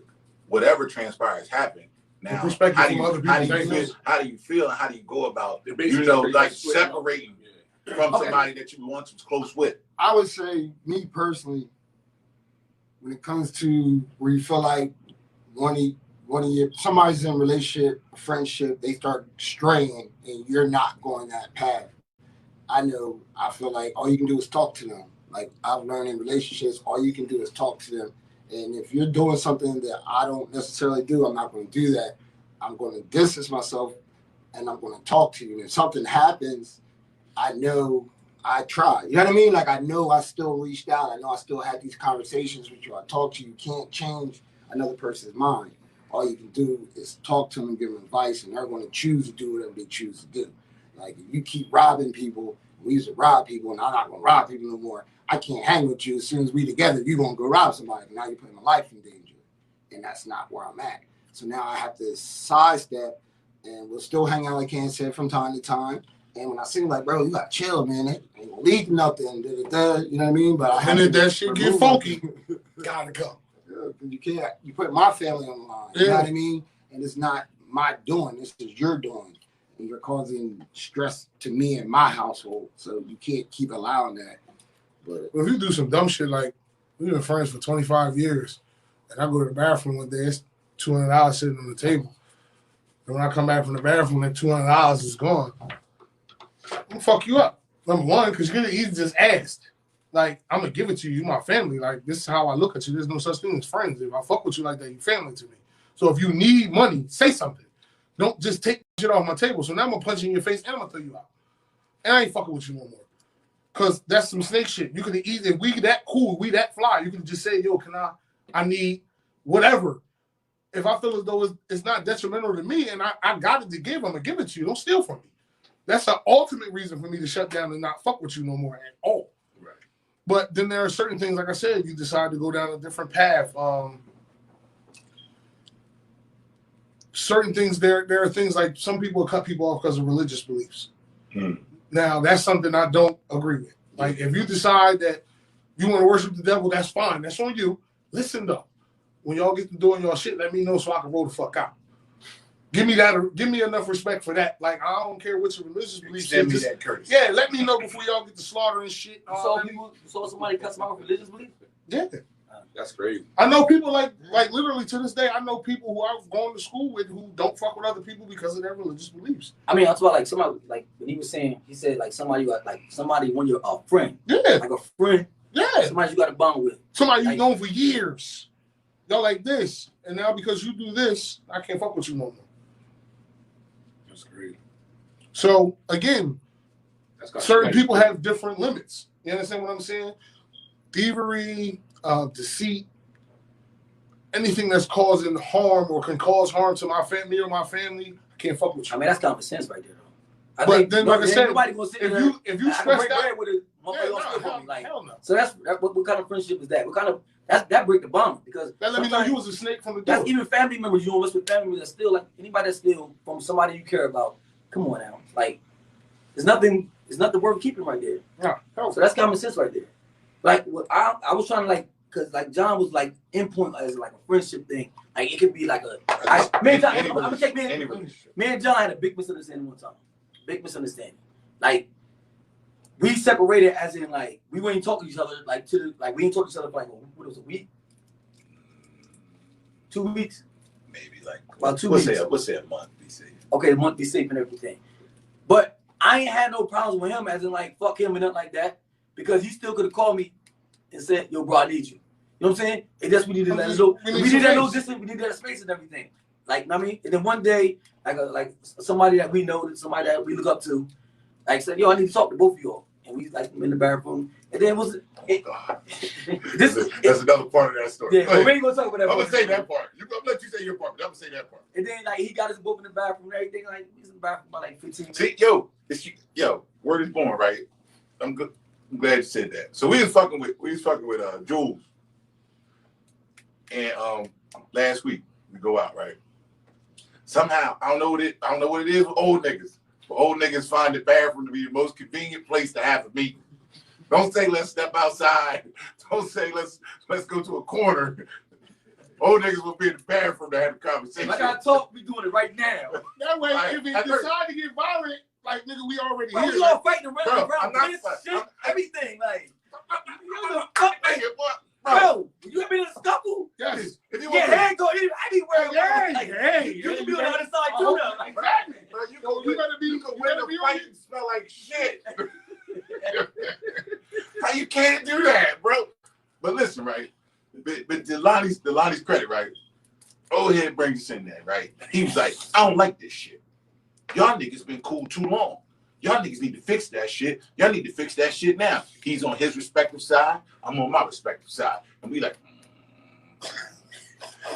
whatever transpires happened. Now, how do you feel and how do you go about, like separating from somebody that you once was close with? I would say, me personally, when it comes to where you feel like somebody's in a relationship, a friendship, they start straying and you're not going that path. I feel like all you can do is talk to them. Like I've learned in relationships, all you can do is talk to them. And if you're doing something that I don't necessarily do, I'm not going to do that. I'm going to distance myself and I'm going to talk to you. And if something happens, I know I tried. You know what I mean? Like I know I still reached out. I know I still had these conversations with you. I talked to you. You can't change another person's mind. All you can do is talk to them and give them advice, and they're going to choose to do whatever they choose to do. Like if you keep robbing people, we used to rob people, and I'm not going to rob people no more. I can't hang with you. As soon as we together, you're going to go rob somebody. Now you're putting my life in danger. And that's not where I'm at. So now I have to sidestep, and we'll still hang out, like Ken said, from time to time. And when I see like, bro, you got to chill, man. It ain't going to lead to nothing. You know what I mean? But I have and if that shit get funky, gotta go. You can't. You put my family on the line. You know what I mean? And it's not my doing. This is your doing. And you're causing stress to me and my household. So you can't keep allowing that. But if you do some dumb shit, like we've been friends for 25 years, and I go to the bathroom one day, it's $200 sitting on the table. And when I come back from the bathroom, that $200 is gone. I'm gonna fuck you up. Number one, because you're gonna easily just ask. Like, I'm gonna give it to you, my family. Like, this is how I look at you. There's no such thing as friends. If I fuck with you like that, you're family to me. So if you need money, say something. Don't just take shit off my table. So now I'm gonna punch you in your face and I'm gonna throw you out. And I ain't fucking with you no more. Cause that's some snake shit. You could easily, if we that cool, we that fly, you can just say, yo, I need whatever. If I feel as though it's not detrimental to me and I got it to give, I'm gonna give it to you. Don't steal from me. That's the ultimate reason for me to shut down and not fuck with you no more at all. Right. But then there are certain things, like I said, you decide to go down a different path. Certain things, there are things like some people cut people off because of religious beliefs. Now, that's something I don't agree with. Like, if you decide that you want to worship the devil, that's fine. That's on you. Listen, though. When y'all get to doing y'all shit, let me know so I can roll the fuck out. Give me enough respect for that. Like, I don't care what your religious beliefs is. Me that courtesy. Yeah, let me know before y'all get to slaughter and shit. You saw somebody cut somebody with religious beliefs? Yeah. That's crazy. I know people like literally to this day, I know people who I've gone to school with who don't fuck with other people because of their religious beliefs. I mean, I'm talking about like somebody, like when he said like somebody you got, like somebody when you're a friend. Yeah. Like a friend. Yeah. Somebody you got a bond with. Somebody you've known for years. Y'all like this. And now because you do this, I can't fuck with you no more. That's great. So again, certain people have different limits. You understand what I'm saying? Thievery, deceit, anything that's causing harm or can cause harm to my family or my family, I can't fuck with you. I mean, that's common sense right there, though. But then, like I said, if you stress out with it, hell no. So what kind of friendship is that? What kind of that break the bond because that let me know you was a snake from the door. That's even family members. You know, what's with family members that's still like anybody that's still from somebody you care about. Come on now, like there's nothing worth keeping right there. No. So that's common sense right there. Like what I was trying to like, cause like John was like in point as like a friendship thing. Like it could be like me and John had a big misunderstanding one time. Big misunderstanding. Like we separated as in like we wouldn't talk to each other we didn't talk to each other for like what was it, a week? 2 weeks? Maybe like about 2 weeks. Let's say a month, be safe. Okay, a month be safe and everything. But I ain't had no problems with him as in like fuck him and nothing like that. Because he still could have called me and said, yo, bro, I need you. You know what I'm saying? And that's we needed that little distance, we needed that space and everything. Like, you know what I mean? And then one day, like somebody that we know, somebody that we look up to, like said, yo, I need to talk to both of y'all. And we like in the bathroom. And then that's another part of that story. Yeah, but we ain't gonna talk about that. I'm gonna say that part. I'm gonna let you say your part, but I'm gonna say that part. And then like he got his book in the bathroom and everything. Like he's in the bathroom about like 15 minutes. See, yo, word is born, right? I'm good. I'm glad you said that. So we was fucking with Jules. And last week we go out, right? Somehow, I don't know what it is with old niggas. But old niggas find the bathroom to be the most convenient place to have a meeting. Don't say let's step outside. Don't say let's go to a corner. Old niggas will be in the bathroom to have a conversation. If I gotta talk, we doing it right now. That way, if it decide to get violent, like nigga, we already here. We all fighting around shit, everything. Like, bro, you ever been in a scuffle? Yes. If you get hand go anywhere, you can be on the other side too. Like, bro, you can win the fight and smell like shit. How you can't do that, bro? But listen, right? But to Lonnie's credit, right? Old head brings us in there, right? He was like, I don't like this shit. Y'all niggas been cool too long. Y'all niggas need to fix that shit. Y'all need to fix that shit now. He's on his respective side. I'm on my respective side. And we like,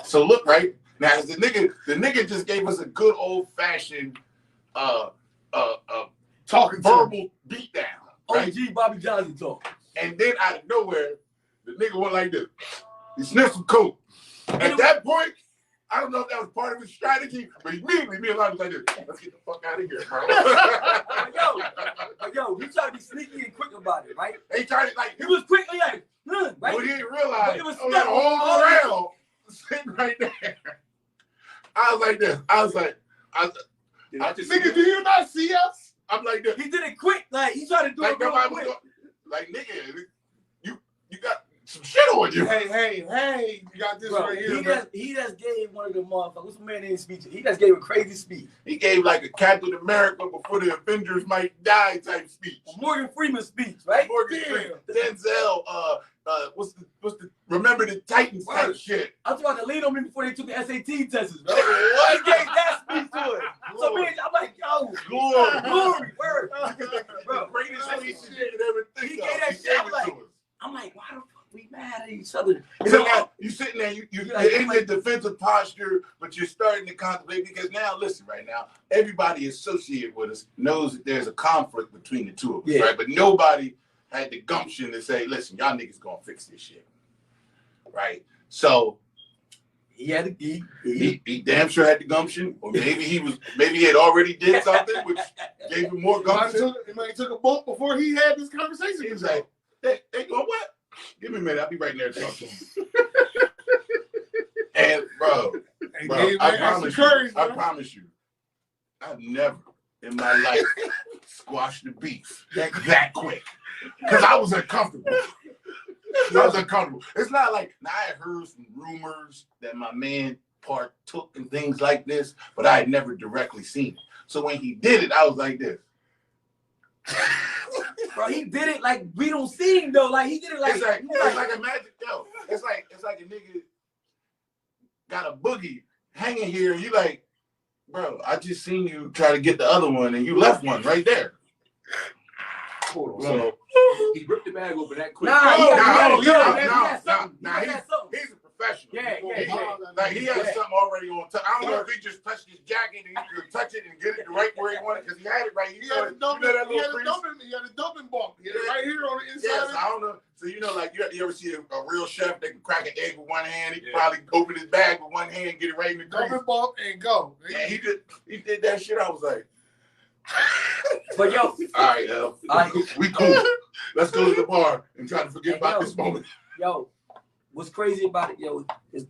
So look, right? Now the nigga just gave us a good old fashioned talking verbal beatdown. Right? OG Bobby Johnson talk. And then out of nowhere, the nigga went like this. He sniffed some coke. At that point, I don't know if that was part of his strategy, but immediately me and Lonnie was like this. Let's get the fuck out of here, bro. yo, he tried to be sneaky and quick about it, right? He tried to like he was quickly like, right? But he didn't realize it was the whole crowd sitting right there. I was like this. Nigga, do you not see us? I'm like this. He did it quick. Like he tried to do it real quick. Like nigga, you got some shit on you. Hey, you got this right here. He just gave one of the motherfuckers. What's the man in speech? He just gave a crazy speech. He gave like a Captain America before the Avengers might die type speech. Morgan Freeman speech, right? Morgan Freeman, Denzel, what's the Remember the Titans type shit. I'm talking about to lead on me before they took the SAT tests, bro. What? He gave that speech to it. So man, I'm like, yo, glory, word. Bro, greatest speech you ever think he of. gave that shit. I'm like, why the fuck we mad at each other? So now you sitting there, you're in the defensive posture, but you're starting to contemplate because now, listen, right now, everybody associated with us knows that there's a conflict between the two of us, right? But nobody had the gumption to say, listen, y'all niggas gonna fix this shit, right? So he damn sure had the gumption, or maybe he had already did something which gave him more gumption. He took a boat before he had this conversation. He was like, they going what? Give me a minute, I'll be right there talking. And bro, I promise you, I've never in my life squashed the beef that quick. Because I was uncomfortable. It's not like, now I had heard some rumors that my man partook in things like this, but I had never directly seen it. So when he did it, I was like this. Bro, he did it like we don't see him though. Like he did it like it's like a magic yo. It's like a nigga got a boogie hanging here, and you like, bro, I just seen you try to get the other one, and you left one right there. Hold on. So he ripped the bag open that quick. He's a professional. Yeah. Like he had something already on top. I don't know if he just touched his jacket and he could touch it and get it right where he wanted because he had it right here. He had a dumping bump. He had it right here on the inside. Yes, I don't know. So you know, like you ever see a real chef that can crack an egg with one hand? He can probably open his bag with one hand, get it right in the grease. Cover ball and go. And he did that shit. I was like, But yo, all right, we cool. Let's go to the bar and try to forget about this moment. Yo, what's crazy about it, yo, is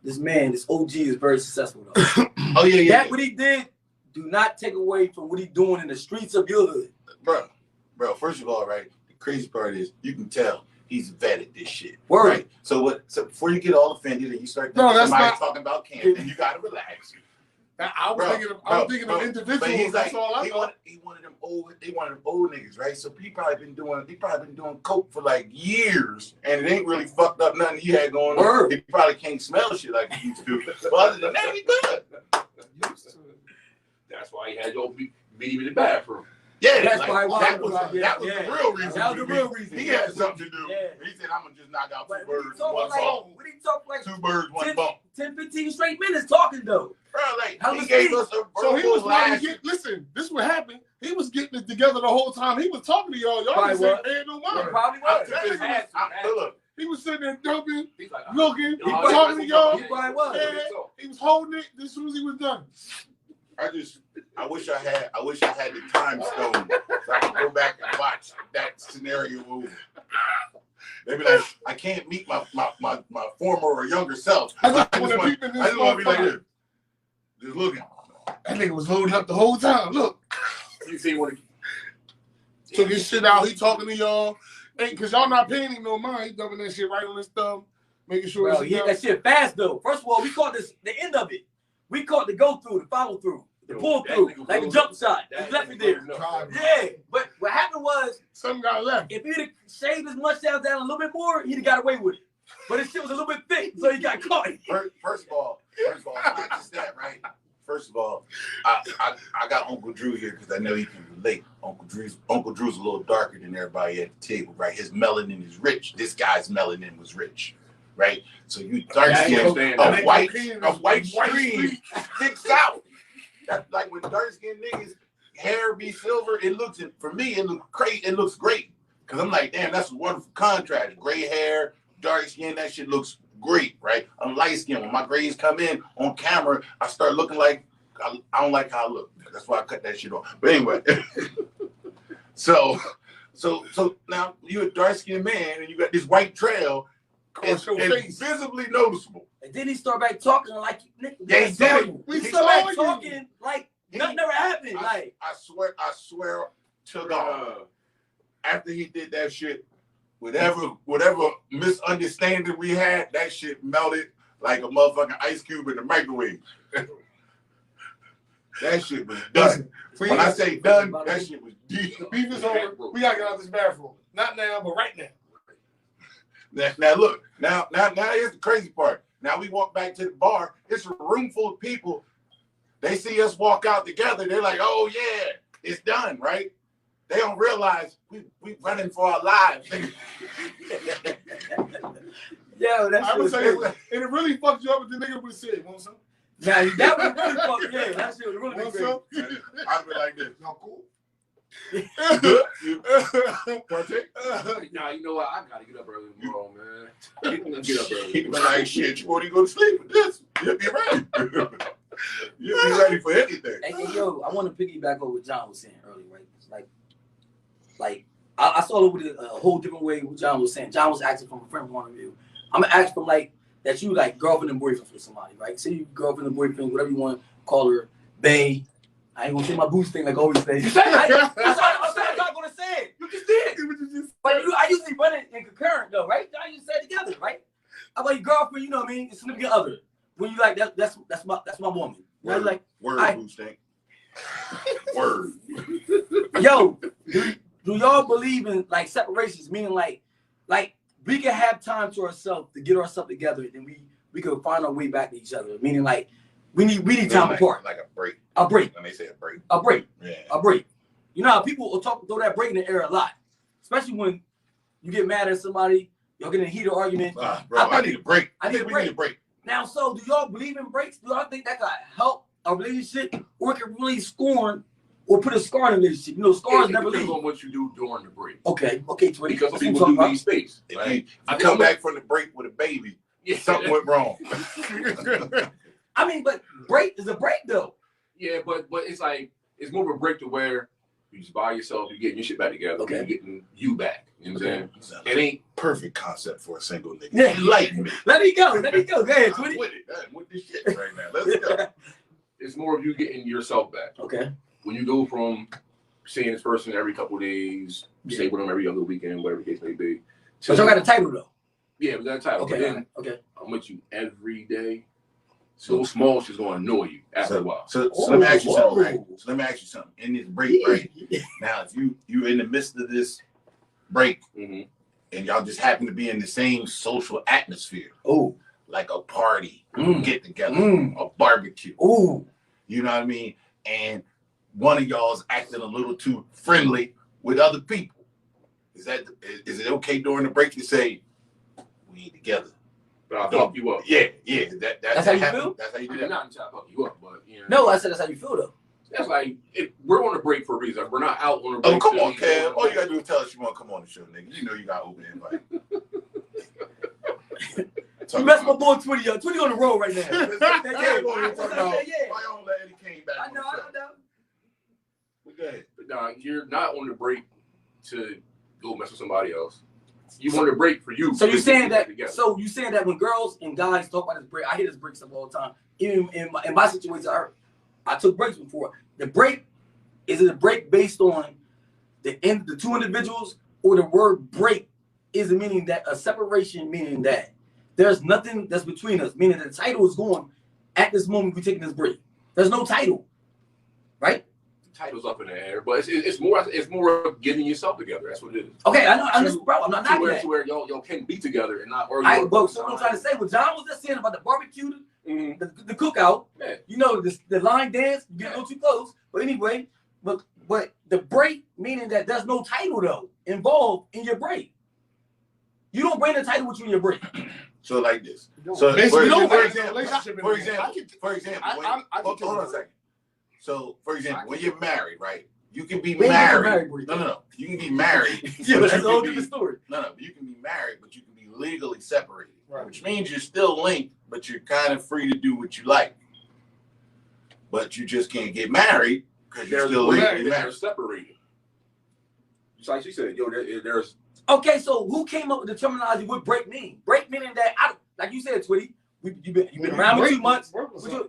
this man, this OG is very successful though. Oh yeah. That what he did, do not take away from what he doing in the streets of your hood. Bro, first of all, right, the crazy part is you can tell he's vetted this shit. Word. Right? So before you get all offended and you start talking about Camden, you gotta relax. I was thinking of individuals. But he's that's like, all I thought. He one of them old niggas, right? So he probably been doing coke for like years, and it ain't really fucked up nothing he had going on. He probably can't smell shit like he used to. But other than that, he good. That's why he had to go meet him in the bathroom. Yeah, that's like, why that was the real reason. That was the real reason. He had something to do. Yeah. He said, "I'm gonna just knock out But two birds, one bump." bump. What he talk like? 2 birds, 1 bump. 10, 15 straight minutes talking though. Bro, like How he was gave he? us a So he was last. listen, this is what happened. He was getting it together the whole time. He was talking to y'all. Y'all Probably didn't say paying no He mind. probably was. Look, He was sitting there dumping, He's like, looking, he talking to y'all. He probably was. Yeah, he was holding it as soon as he was done. I wish I had the time stone so I could go back and watch that scenario over. They be like, I can't meet my former or younger self. I just just want to want be to be like this. Just looking. That nigga was loading up the whole time. Look. You see what he Took his shit out. He talking to y'all. Because y'all not paying him no mind. He dumping that shit right on his thumb. Making sure Bro, he hit that shit fast though. First of all, we caught the end of it. We caught the go through, the follow through, the pull through, like a jump shot. He left me there. Yeah, but what happened was, something got left. if he'd have shaved his mustache down a little bit more, he'd have got away with it. But his shit was a little bit thick, so he got caught. First of all, it's not just that, right? First of all, I got Uncle Drew here because I know he can relate. Uncle Drew's a little darker than everybody at the table, right? His melanin is rich. This guy's melanin was rich, right? So you dark skin, a white stream sticks out. That's like when dark skinned niggas hair be silver. It looks great. It looks great because I'm like, damn, that's a wonderful contrast. Gray hair, dark skin, that shit looks great, right? I'm light skinned. When my grays come in on camera, I start looking like I don't like how I look. That's why I cut that shit off. But anyway, so now you're a dark skinned man and you got this white trail. It's visibly noticeable. And then he started back talking like, yeah, he did it. We started back talking like nothing ever happened. I swear to God, after he did that shit, whatever misunderstanding we had, that shit melted like a motherfucking ice cube in the microwave. That shit was done. When I say done, that shit was deep. The beef is over. We gotta get out of this bathroom. Not now, but right now. Now look, now here's the crazy part. Now we walk back to the bar. It's a room full of people. They see us walk out together. They're like, "Oh yeah, it's done, right?" They don't realize we running for our lives. Yo, that's I would say, and it really fucked you up if the nigga would have said, "Want some?" Now that was really fucked. Yeah, that shit was really Want crazy. some? I'd be like this. Y'all cool? Nah, you know what? I gotta get up early tomorrow, man. Get up early. He be like, shit, you want to go to sleep with this? You'll be ready. You'll be ready for anything. Hey, yo, I want to piggyback over what John was saying earlier, right? Like I saw it with a whole different way what John was saying. John was asking from a friend point of view. I'm gonna ask from like that you like girlfriend and boyfriend for somebody, right? Say you girlfriend and boyfriend, whatever you want to call her, bae. I ain't gonna say my boost thing like I always say. I'm not gonna say it. You just did. But I usually run it in concurrent though, right? I usually say it together, right? I'm like girlfriend, you know what I mean? It's significant other. When you like that's my woman. Word, like boost thing. Word. Yo, do y'all believe in like separations? Meaning like we can have time to ourselves to get ourselves together, and then we can find our way back to each other. Meaning like we need time apart. Like a break. A break. When they say a break. A break. Yeah. A break. You know how people will throw that break in the air a lot, especially when you get mad at somebody, y'all get in a heated argument. Bro, I need a break. I need a break. We need a break. Now, so do y'all believe in breaks? Do y'all think that could help a relationship, or it can really scorn or put a scar in a relationship. You know, scars It never depends leave. on what you do during the break. Okay, Twitty. Because That's some what people I'm do talking need space. If Right? you come back from the break with a baby, Yeah. something went wrong. I mean, but break is a break though. Yeah, but it's like it's more of a break to where you just by yourself, you're getting your shit back together, Okay. you're getting you back. You know what I'm saying? It ain't Perfect concept for a single nigga. Yeah. Enlighten me. Let it go. Go ahead, I'm Twitty. with it. I'm with this shit right now. Let's go. it's more of you getting yourself back. Okay. When you go from seeing this person every couple of days, stay with them every other weekend, whatever the case may be. But y'all got a title though. Yeah, we got a title. Okay. But then Okay. I'm with you every day. So small shit's gonna annoy you after a while. So let me ask you something, right? Whoa. So let me ask you something. In this break, right? Now, if you in the midst of this break Mm-hmm. and y'all just happen to be in the same social atmosphere, Oh. like a party, get together, Mm. a barbecue, Ooh. you know what I mean? And one of y'all is acting a little too friendly with other people. Is it okay during the break to say, we ain't together? But I'll fuck you up. Yeah. That's how you happens. feel? That's how you I do mean, that. not to fuck you up, but you know. No, I said that's how you feel though. That's like we're on a break for a reason. We're not out on a break. Oh, come to on, be Kev. on a All you break. gotta do is tell us you want to come on the show, nigga. You know you got open invite. You messed my boy Twitty up. Twitty on the road right now. Why Yeah. don't let Eddie Kane back I on know. the show? But go ahead. Nah, you're not on the break to go mess with somebody else. You want a break for you. So you saying that? Together. So you saying that when girls and guys talk about this break, I hear this break stuff all the time. Even in my situation, I took breaks before. The break is it a break based on the two individuals, or the word break is it meaning that a separation, meaning that there's nothing that's between us, meaning the title is going at this moment we're taking this break. There's no title, right? The title's up in the air, but it's more of getting yourself together. That's what it is. Okay, I know. I'm just, bro. I'm not knocking To that. where y'all can be together and not argue. But so what I'm trying to say, what John was just saying about the barbecue, Mm-hmm. the cookout, Yeah. you know, the line dance, you get a little too close. But anyway, but the break, meaning that there's no title though involved in your break. You don't bring the title with you in your break. So like this. So Basically, for example, hold on a second. So for example, when you're married, right? You can be We ain't married. married, boy. No. You can be married. Yeah, but but that's you a whole can different story. No, you can be married, but you can be legally separated. Right. Which means you're still linked, but you're kind of free to do what you like. But you just can't get married because you're still legally They're married. separated. Just like she said, there's Okay, so who came up with the terminology what break mean? Break meaning that like you said, Twitty, you've been around me 2 months.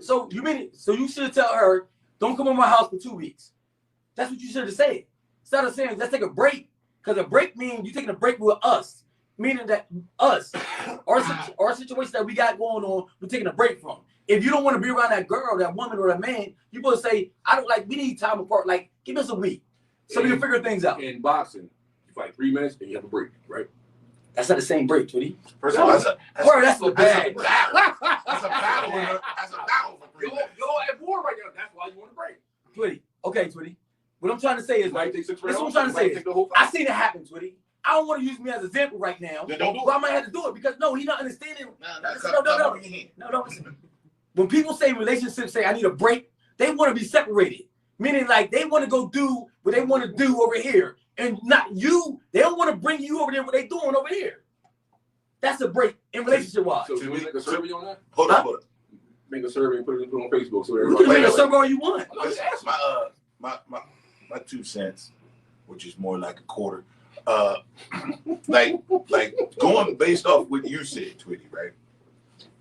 So you should tell her, don't come to my house for 2 weeks. That's what you should have said. Instead of saying let's take a break, because a break means you're taking a break with us, meaning that us, our situation that we got going on, we're taking a break from. If you don't want to be around that girl, that woman, or that man, you supposed to say, we need time apart. Like, give us a week so we can figure things out. in boxing, you fight 3 minutes and you have a break, right? That's not the same break, Twitty. First of all, that's a battle. That's a battle. That's a battle for 3 minutes. You're at war right now. That's why you want to break. Twitty. Okay, Twitty. What I'm trying to say is, Might right? take 6 This is rounds. what I'm trying to Might say. take the whole I fight. seen it happen, Twitty. I don't want to use me as an example right now, Then don't do but it. I might have to do it because no, he's not understanding. No. No. Listen. When people say relationships, say I need a break, they want to be separated. Meaning like they want to go do what they want to do over here. And not you. They don't want to bring you over there what they doing over here. That's a break in relationship wise. So can we make a survey on that? Hold up. Make a survey and put it on Facebook so We everybody. can make a wait. survey all you want. I'm just asking. My 2 cents, which is more like a quarter. Like going based off what you said, Twitty, right?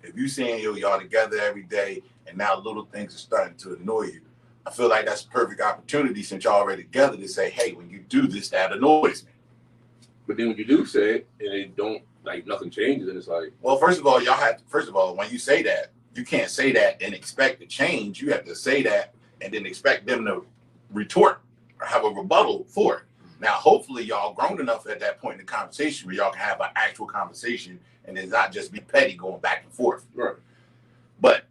If you saying y'all together every day and now little things are starting to annoy you, I feel like that's a perfect opportunity since y'all already together to say, hey, when you do this, that annoys me. But then when you do say it and it don't, like, nothing changes, and it's like, Well, first of all, when you say that, you can't say that and expect to change. You have to say that and then expect them to retort or have a rebuttal for it. Now, hopefully, y'all grown enough at that point in the conversation where y'all can have an actual conversation and it's not just be petty going back and forth. right. But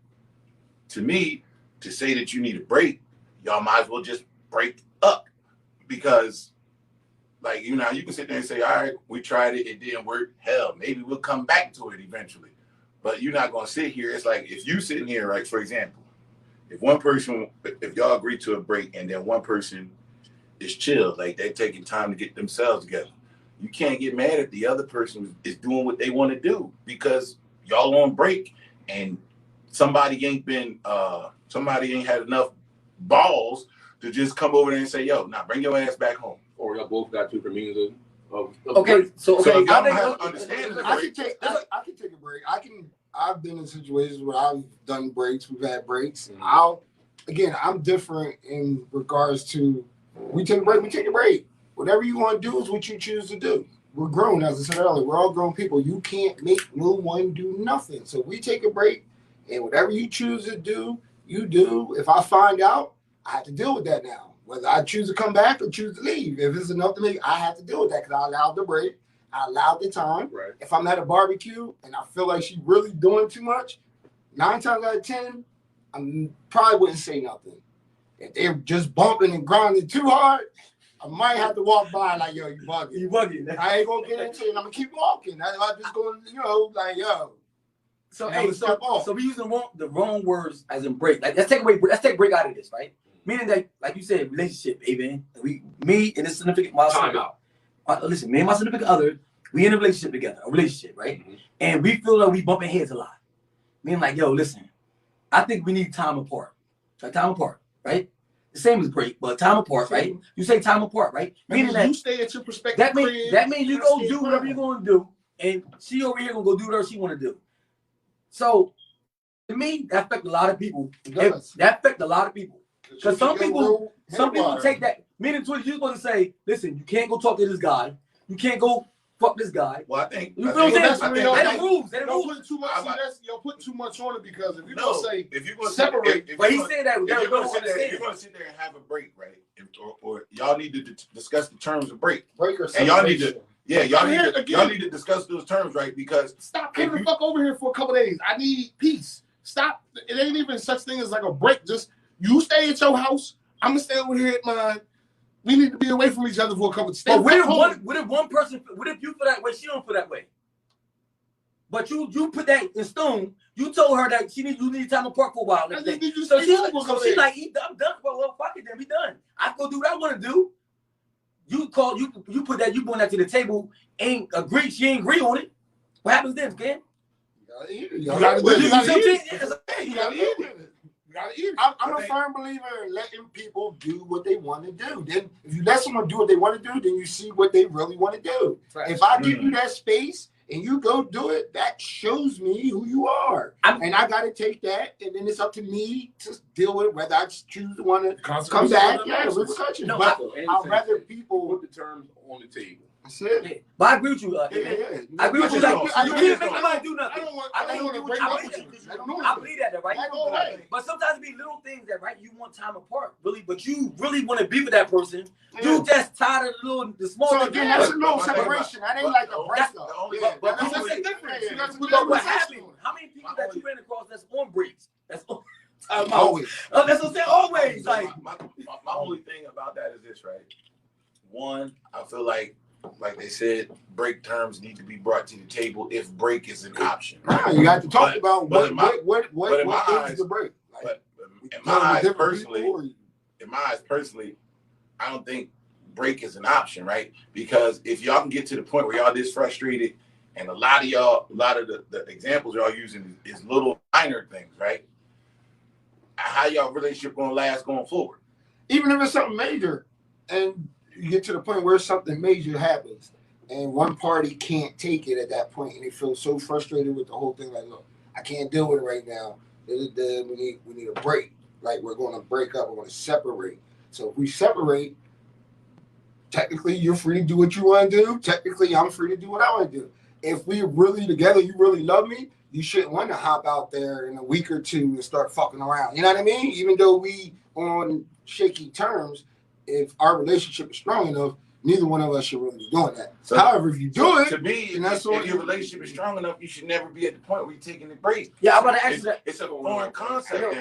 to me, to say that you need a break, y'all might as well just break up because, like, you can sit there and say, all right, we tried it, it didn't work. Hell, maybe we'll come back to it eventually. But you're not going to sit here. It's like if you sitting here, like, for example, if one person, if y'all agree to a break and then one person is chill, like they're taking time to get themselves together, you can't get mad if the other person is doing what they want to do because y'all on break and somebody ain't had enough balls to just come over there and say, yo, nah, bring your ass back home. Or y'all both got different means of Okay, so So okay, if y'all don't have understanding I can take a break. I've been in situations where I've done breaks. We've had breaks. I'm different in regards to we take a break. Whatever you want to do is what you choose to do. We're grown, as I said earlier. We're all grown people. You can't make no one do nothing. So we take a break, and whatever you choose to do, you do. If I find out, I have to deal with that now. Whether I choose to come back or choose to leave. If it's enough to me, I have to deal with that because I allowed the break. I allowed the time. Right. If I'm at a barbecue and I feel like she's really doing too much, 9 times out of 10, I probably wouldn't say nothing. If they're just bumping and grinding too hard, I might have to walk by like, yo, you bugging. You bugging. I ain't gonna get into it. I'm gonna keep walking. I'm just going, like, yo. So hey, so we using the wrong words as in break. Like let's take break out of this, right? Meaning that, like you said, relationship, baby. Me and this significant time out. Listen, me and my significant other, we in a relationship together, right? Mm-hmm. And we feel like we bumping heads a lot. Meaning like, yo, listen, I think we need time apart. Like time apart, right? The same as break, but time apart, right? You say time apart, right? Meaning that you stay at your perspective. That means you go do whatever you're gonna do, and she over here gonna go do whatever she wanna do. So to me, that affects a lot of people. That affects a lot of people. Because some people take that. Meaning, you're supposed to say, listen, you can't go talk to this guy. You can't go fuck this guy. Well, I think you're putting too much on it because if you're gonna say if you're gonna separate, but he said that if you're gonna sit there and have a break, right? Or y'all need to discuss the terms of break. Break or and y'all need to discuss those terms, right? Because stop coming the fuck over here for a couple days. I need peace. Stop. It ain't even such thing as like a break. Just you stay at your house. I'm gonna stay over here at mine. We need to be away from each other for a couple of days. But what if one person? What if you feel that way? She don't feel that way. But you put that in stone. You told her that you need time apart for a while. So she's like, I'm done. Well, fuck it, then we done. I go do what I want to do. You put that. You bring that to the table. Ain't agree. She ain't agree on it. What happens then, Ken? You gotta eat it. I'm a firm believer in letting people do what they want to do. Then, if you let someone do what they want to do, then you see what they really want to do. Right. If I give you that space and you go do it, that shows me who you are. And I got to take that, and then it's up to me to deal with it, whether I choose to want to come back. Yeah, repercussions. No, but I'd rather people put the terms on the table. Yeah. But I agree with you. I agree with you. Like, you can't make nobody do nothing. I believe that, right? But sometimes it be little things that, right, you want time apart, really, but you really want to be with that person. You just tired of the small things. So again, that's a little separation. That ain't like a breakup. But that's the difference. What happened? How many people that you ran across that's on breaks? That's on. Always. That's what I'm saying. Always. Like my only thing about that is this, right? One, I feel like they said, break terms need to be brought to the table if break is an option. Right? You have to talk about what is the break. But in my eyes personally, I don't think break is an option, right? Because if y'all can get to the point where y'all this frustrated, and a lot of the examples y'all using is little minor things, right? How y'all relationship gonna last going forward? Even if it's something major, and you get to the point where something major happens and one party can't take it at that point and they feel so frustrated with the whole thing, like, look, I can't deal with it right now. We need a break. Like, we're going to break up. We're going to separate. So if we separate, technically you're free to do what you want to do. Technically I'm free to do what I want to do. If we're really together, you really love me, you shouldn't want to hop out there in a week or two and start fucking around. You know what I mean? Even though we on shaky terms, if our relationship is strong enough, neither one of us should really be doing that. So, however, if you do it, to me, if your relationship is strong enough, you should never be at the point where you're taking the break. Yeah, I'm about to ask that. It's a foreign concept.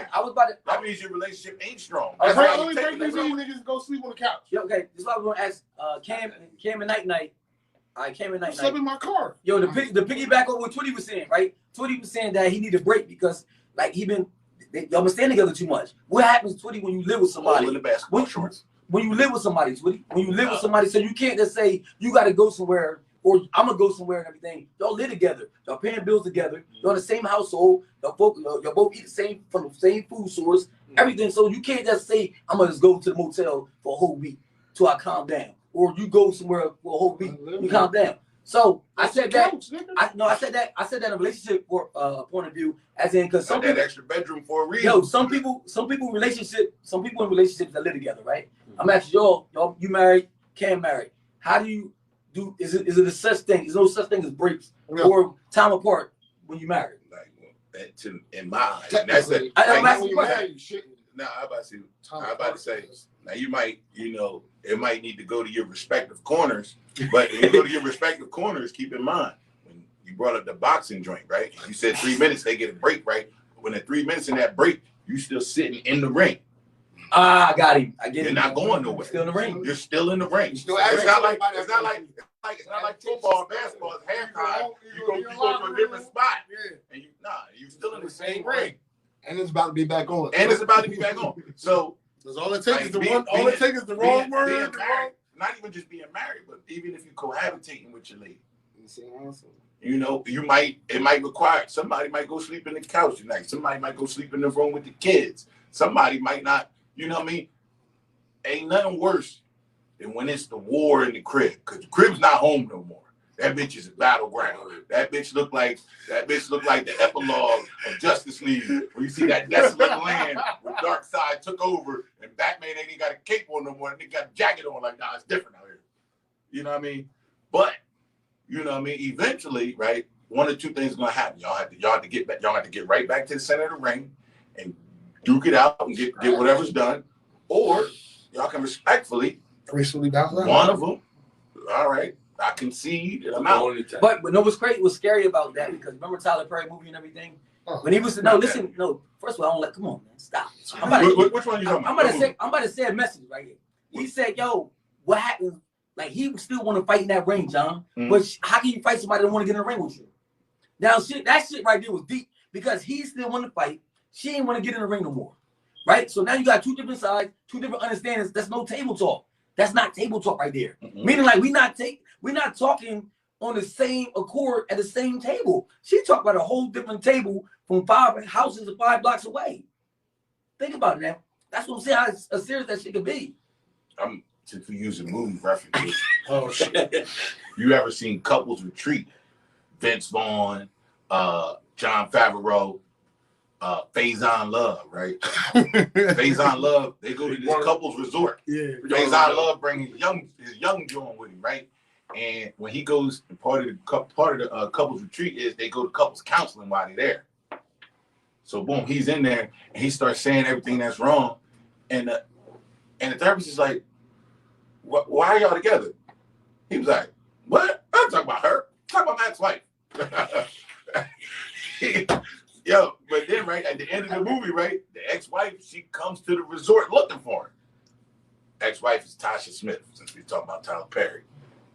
That means your relationship ain't strong. The only break these niggas go sleep on the couch. Yeah, okay. This is what I was going to ask Cam and Night. I came in Night. Sleep in my car. Yo, the piggyback on what Twitty was saying, right? Twitty was saying that he need a break because, like, y'all been staying together too much. What happens, Twitty, when you live with somebody? All in the basketball shorts. When you live with somebody, Twitty, when you live with somebody, so you can't just say you got to go somewhere or I'm gonna go somewhere and everything. Y'all live together. Y'all paying bills together. Y'all in the same household. Y'all both eat the same from the same food source. Everything. So you can't just say I'm gonna just go to the motel for a whole week till I calm down, or you go somewhere for a whole week, you calm down. So I said that. I said that in a relationship point of view, as in because some people, that extra bedroom for a reason. Yo, some people in relationships that live together, right? I'm asking y'all, you married, Cam married. How do you do? Is it a such thing? There's no such thing as breaks or time apart when you married. Like in my eyes, that's it. I'm asking you a question. No, I'm about to say. Now you might, it might need to go to your respective corners, but when you go to your respective corners, keep in mind when you brought up the boxing joint, right? You said 3 minutes they get a break, right? When the 3 minutes in that break, you still sitting in the ring. I got him. I get it. You're not going nowhere. Still in the ring. You're still in the ring. It's not like football or basketball. It's halftime. You go to a different spot, and you still in the same ring. And it's about to be back on. So because all it takes is the wrong word. Not even just being married, but even if you're cohabitating with your lady. Awesome. It might require somebody might go sleep in the couch tonight. Somebody might go sleep in the room with the kids. Somebody might not. You know what I mean? Ain't nothing worse than when it's the war in the crib, because the crib's not home no more. That bitch is a battleground. That bitch look like the epilogue of Justice League, where you see that desolate land where Darkseid took over and Batman ain't even got a cape on no more, and they got a jacket on. Like, nah, it's different out here. You know what I mean? But eventually, right? One or two things is gonna happen. Y'all have to get back. Y'all have to get right back to the center of the ring and duke it out and get whatever's done, or y'all can respectfully bounce out. One of them. All right. I concede and I'm out. But what's crazy, what's scary about that, because remember Tyler Perry movie and everything? When he was first of all, I don't let, come on, man, stop. Which one are you talking about? I'm about to say a message right here. He said, yo, what happened? Like, he still want to fight in that ring, John. Mm-hmm. But how can you fight somebody that don't want to get in the ring with you? Now, that shit right there was deep, because he still want to fight. She ain't want to get in the ring no more. Right? So now you got two different sides, two different understandings. That's no table talk. That's not table talk right there. Mm-hmm. Meaning, like, we're not talking on the same accord at the same table. She talked about a whole different table from 5 houses or 5 blocks away. Think about it now. That's what I'm saying, how serious that shit could be. Since we using movie references. Oh, shit. You ever seen Couples Retreat? Vince Vaughn, John Favreau, Faison Love, right? Faison Love, they go to this couples resort. Yeah. Faison Love brings his young joint with him, right? And when he goes, part of the couples retreat is they go to couples counseling while they're there. So boom, he's in there and he starts saying everything that's wrong, and the therapist is like, "Why are y'all together?" He was like, "What? I'm talking about her. I'm talking about my ex-wife." Yo, but then right at the end of the movie, right, the ex-wife, she comes to the resort looking for him. Ex-wife is Tasha Smith, since we're talking about Tyler Perry,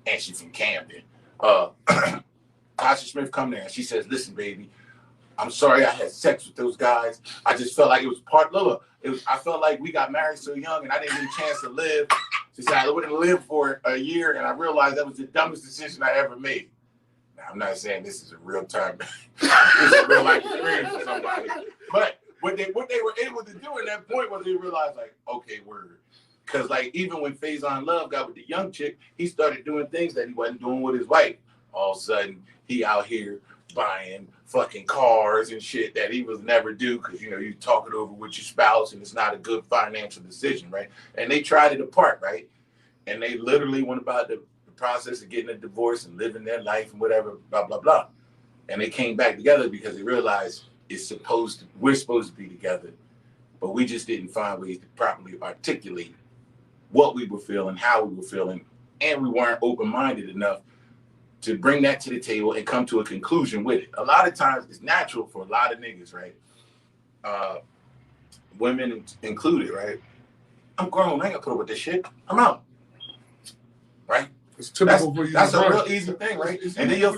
and she's from Camden. Tasha Smith come there and she says, "Listen, baby, I'm sorry I had sex with those guys. I just felt like it was I felt like we got married so young and I didn't get a chance to live." She said, "I wouldn't live for a year and I realized that was the dumbest decision I ever made." Now, I'm not saying this is a real time, this is a real life experience for somebody. But what they were able to do at that point was they realized, like, okay, word. Because, like, even when Faison Love got with the young chick, he started doing things that he wasn't doing with his wife. All of a sudden, he out here buying fucking cars and shit that he was never do, because, you talk it over with your spouse and it's not a good financial decision, right? And they tried it apart, right? And they literally went about the process of getting a divorce and living their life and whatever, blah, blah, blah. And they came back together because they realized we're supposed to be together, but we just didn't find ways to properly articulate what we were feeling, how we were feeling, and we weren't open-minded enough to bring that to the table and come to a conclusion with it. A lot of times it's natural for a lot of niggas, right? Women included, right? I'm grown, I ain't gonna put up with this shit. I'm out. Right? It's typical for you. That's a real easy thing, right? And then you'll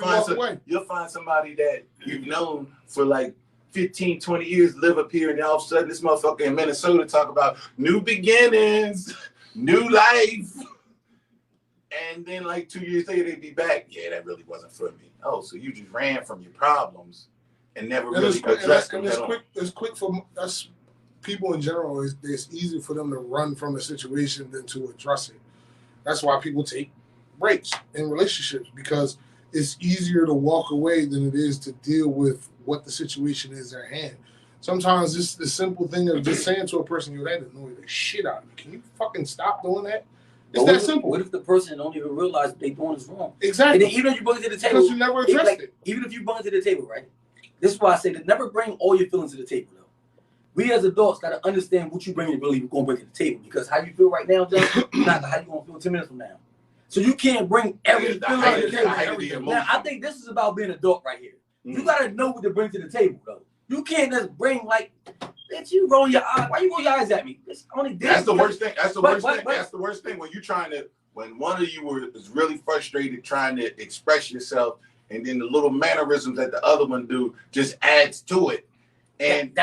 find somebody that you've known for like 15, 20 years, live up here, and all of a sudden this motherfucker in Minnesota talk about new beginnings, new life. And then like 2 years later, they'd be back. Yeah, that really wasn't for me. Oh, so you just ran from your problems and never really addressed them. It's quick for us people in general. It's easier for them to run from a situation than to address it. That's why people take breaks in relationships, because it's easier to walk away than it is to deal with what the situation is at hand. Sometimes just the simple thing of just saying to a person, "Yo, that annoyed the shit out of me. Can you fucking stop doing that?" It's that simple. What if the person don't even realize they doing is wrong? Exactly. And then even if you bring it to the table, because you never addressed it. Even if you bring it to the table, right? This is why I say that never bring all your feelings to the table, though. We as adults gotta understand what you bring really gonna bring to the table, because how you feel right now, John, not how you gonna feel 10 minutes from now. So you can't bring every feeling to the table. Now I think this is about being an adult right here. You gotta know what to bring to the table, though. You can't just bring like, bitch, you roll your eyes. Why you roll your eyes at me? It's only that's the worst thing. That's the worst thing. That's the worst thing when you trying to, when one of you is really frustrated trying to express yourself, and then the little mannerisms that the other one do just adds to it. And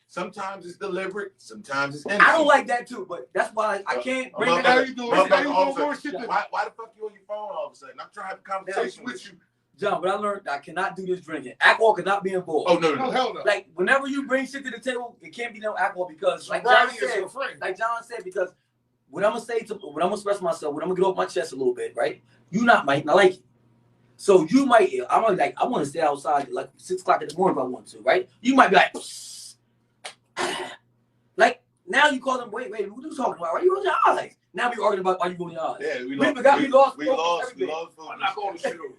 sometimes it's deliberate, sometimes it's innocent. I don't like that too, but that's why I can't bring it up. Why the fuck you on your phone all of a sudden? I'm trying to have a conversation with you. John, but I learned I cannot do this drinking. Alcohol cannot be involved. Oh, no. Hell no. Like, whenever you bring shit to the table, it can't be no alcohol, because, like John said, because what I'm gonna express myself, what I'm gonna get off my chest a little bit, right? You might not like it. So you might, I want to stay outside like 6 o'clock in the morning if I want to, right? You might be like, like, now you call them, wait, what are you talking about? Why are you rolling your eyes? Now we arguing about why you rolling your eyes. Yeah, we lost. I'm not going to shit over.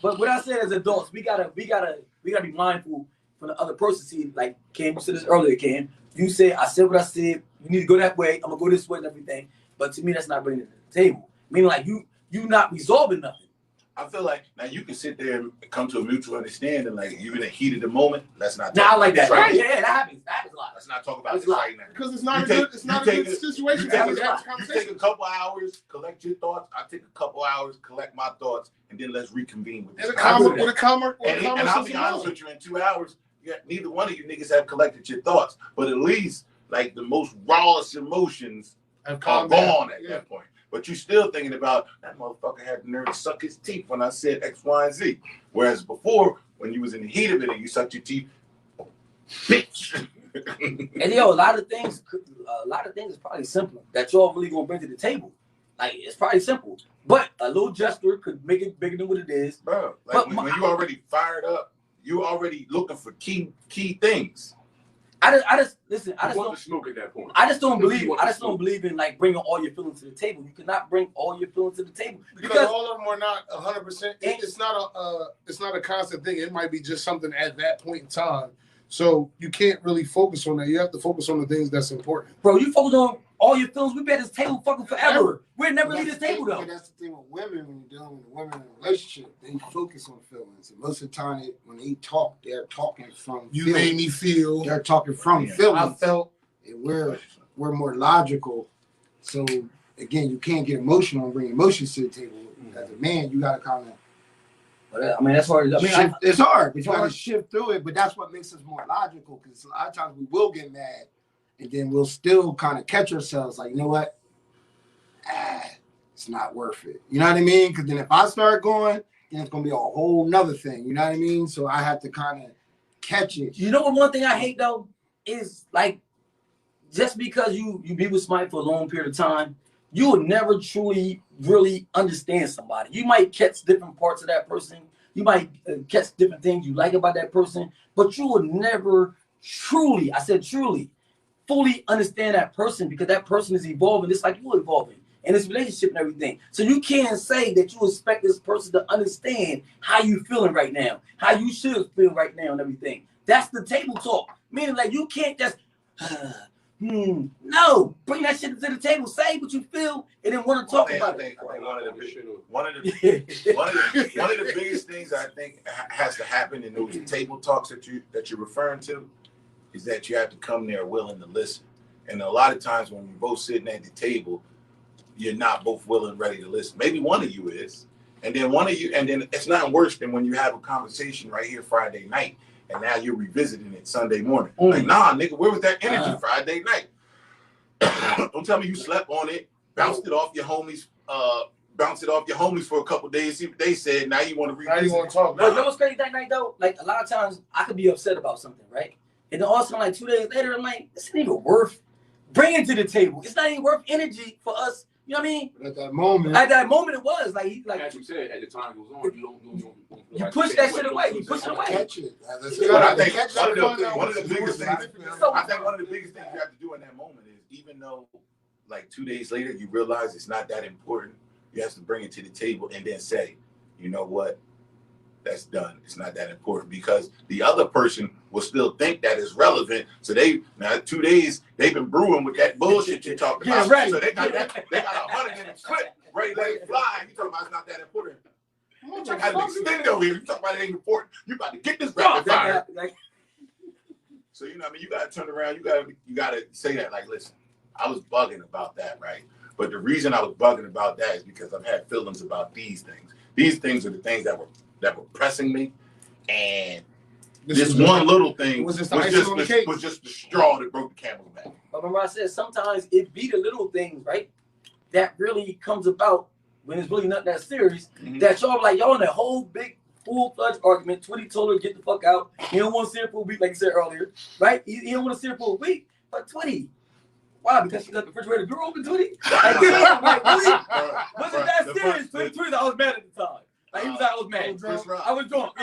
But what I said as adults, we gotta be mindful for the other person. See, like Cam, you said this earlier, Cam. You said I said what I said. You need to go that way. I'm gonna go this way and everything. But to me, that's not bringing it to the table. Meaning, like you not resolving nothing. I feel like now you can sit there and come to a mutual understanding. Like you're in the heat of the moment. Let's not. Now I like that. Right? Yeah, that happens. That happens a lot. Let's not talk about this right now because it's not a good situation. You take a couple hours, collect your thoughts. I take a couple hours, collect my thoughts, and then let's reconvene with this. And I'll be honest with you, in 2 hours, neither one of you niggas have collected your thoughts, but at least like the most rawest emotions are gone at that point. But you're still thinking about that motherfucker had the nerve to suck his teeth when I said X, Y, and Z. Whereas before, when you was in the heat of it and you sucked your teeth, bitch. And a lot of things is probably simple that y'all really gonna bring to the table. Like it's probably simple, but a little gesture could make it bigger than what it is. Bro, like when you already fired up, you already looking for key things. I just don't smoke at that point. I just don't believe in like bringing all your feelings to the table. You cannot bring all your feelings to the table because all of them are not 100%. It's not a constant thing. It might be just something at that point in time. So you can't really focus on that. You have to focus on the things that's important. Bro, you focus on all your feelings. We've been at this table fucking forever. We'll never leave this table though. That's the thing with women when you're dealing with women in a relationship. They focus on feelings. And most of the time, when they talk, they're talking from feelings. Made me feel. They're talking from feelings. I felt. And we're more logical. So again, you can't get emotional and bring emotions to the table. As a man, you gotta kind of. I mean, that's hard. It's hard. But you gotta shift through it. But that's what makes us more logical. Because a lot of times we will get mad, and then we'll still kind of catch ourselves. Like, you know what? It's not worth it. You know what I mean? Because then if I start going, then it's gonna be a whole nother thing. You know what I mean? So I have to kind of catch it. You know what? One thing I hate though is like, just because you be with somebody for a long period of time, you will never truly really understand somebody. You might catch different parts of that person. You might catch different things you like about that person, but you will never truly, I said truly, fully understand that person, because that person is evolving just like you're evolving in this relationship and everything. So you can't say that you expect this person to understand how you feeling right now, how you should feel right now and everything. That's the table talk. Meaning like you can't just no, bring that shit to the table, say what you feel, and then want to talk about it. One of the biggest things I think has to happen in those table talks that you're referring to is that you have to come there willing to listen. And a lot of times when you're both sitting at the table, you're not both willing and ready to listen. Maybe one of you is, And then one of you, and then it's nothing worse than when you have a conversation right here Friday night, and now you're revisiting it Sunday morning. Like, nah, nigga, where was that energy Friday night? Don't tell me you slept on it, bounced it off your homies, for a couple days, see what they said. Now you want to revisit. Now you want to talk. But you know what's crazy that night though? Like a lot of times I could be upset about something, right? And then also like 2 days later, I'm like, this ain't even worth bringing to the table. It's not even worth energy for us. You know what I mean? But at that moment, it was like as you said, as the time goes on, you push that shit away. You push it away. catch it. But I think one of the biggest things you have to do in that moment is, even though like 2 days later you realize it's not that important, you have to bring it to the table and then say, you know what? That's done. It's not that important, because the other person will still think that is relevant. So now 2 days they've been brewing with that bullshit you talked about. Right. So they got 100 in the clip ready to let it fly. You talking about it's not that important. You got an extendo here. You talking about it ain't important. You about to get this rapid fire. So you know what I mean? You gotta turn around. You gotta say that, like, listen, I was bugging about that, right? But the reason I was bugging about that is because I've had feelings about these things. These things are the things that were pressing me, and this one little thing was just the straw that broke the camel's back. But remember I said sometimes it be the little things, right, that really comes about when it's really nothing that serious. That y'all in a whole big full-fledged argument. Twitty told her get the fuck out. He don't want to see her for a week, like you said earlier, right? He don't want to see her for a week. But Twitty, why? Because she left the refrigerator door open, Twitty? Like, damn, like, wasn't that serious? Twitty, I was mad at the time. Like, he was like, I was mad. I was drunk.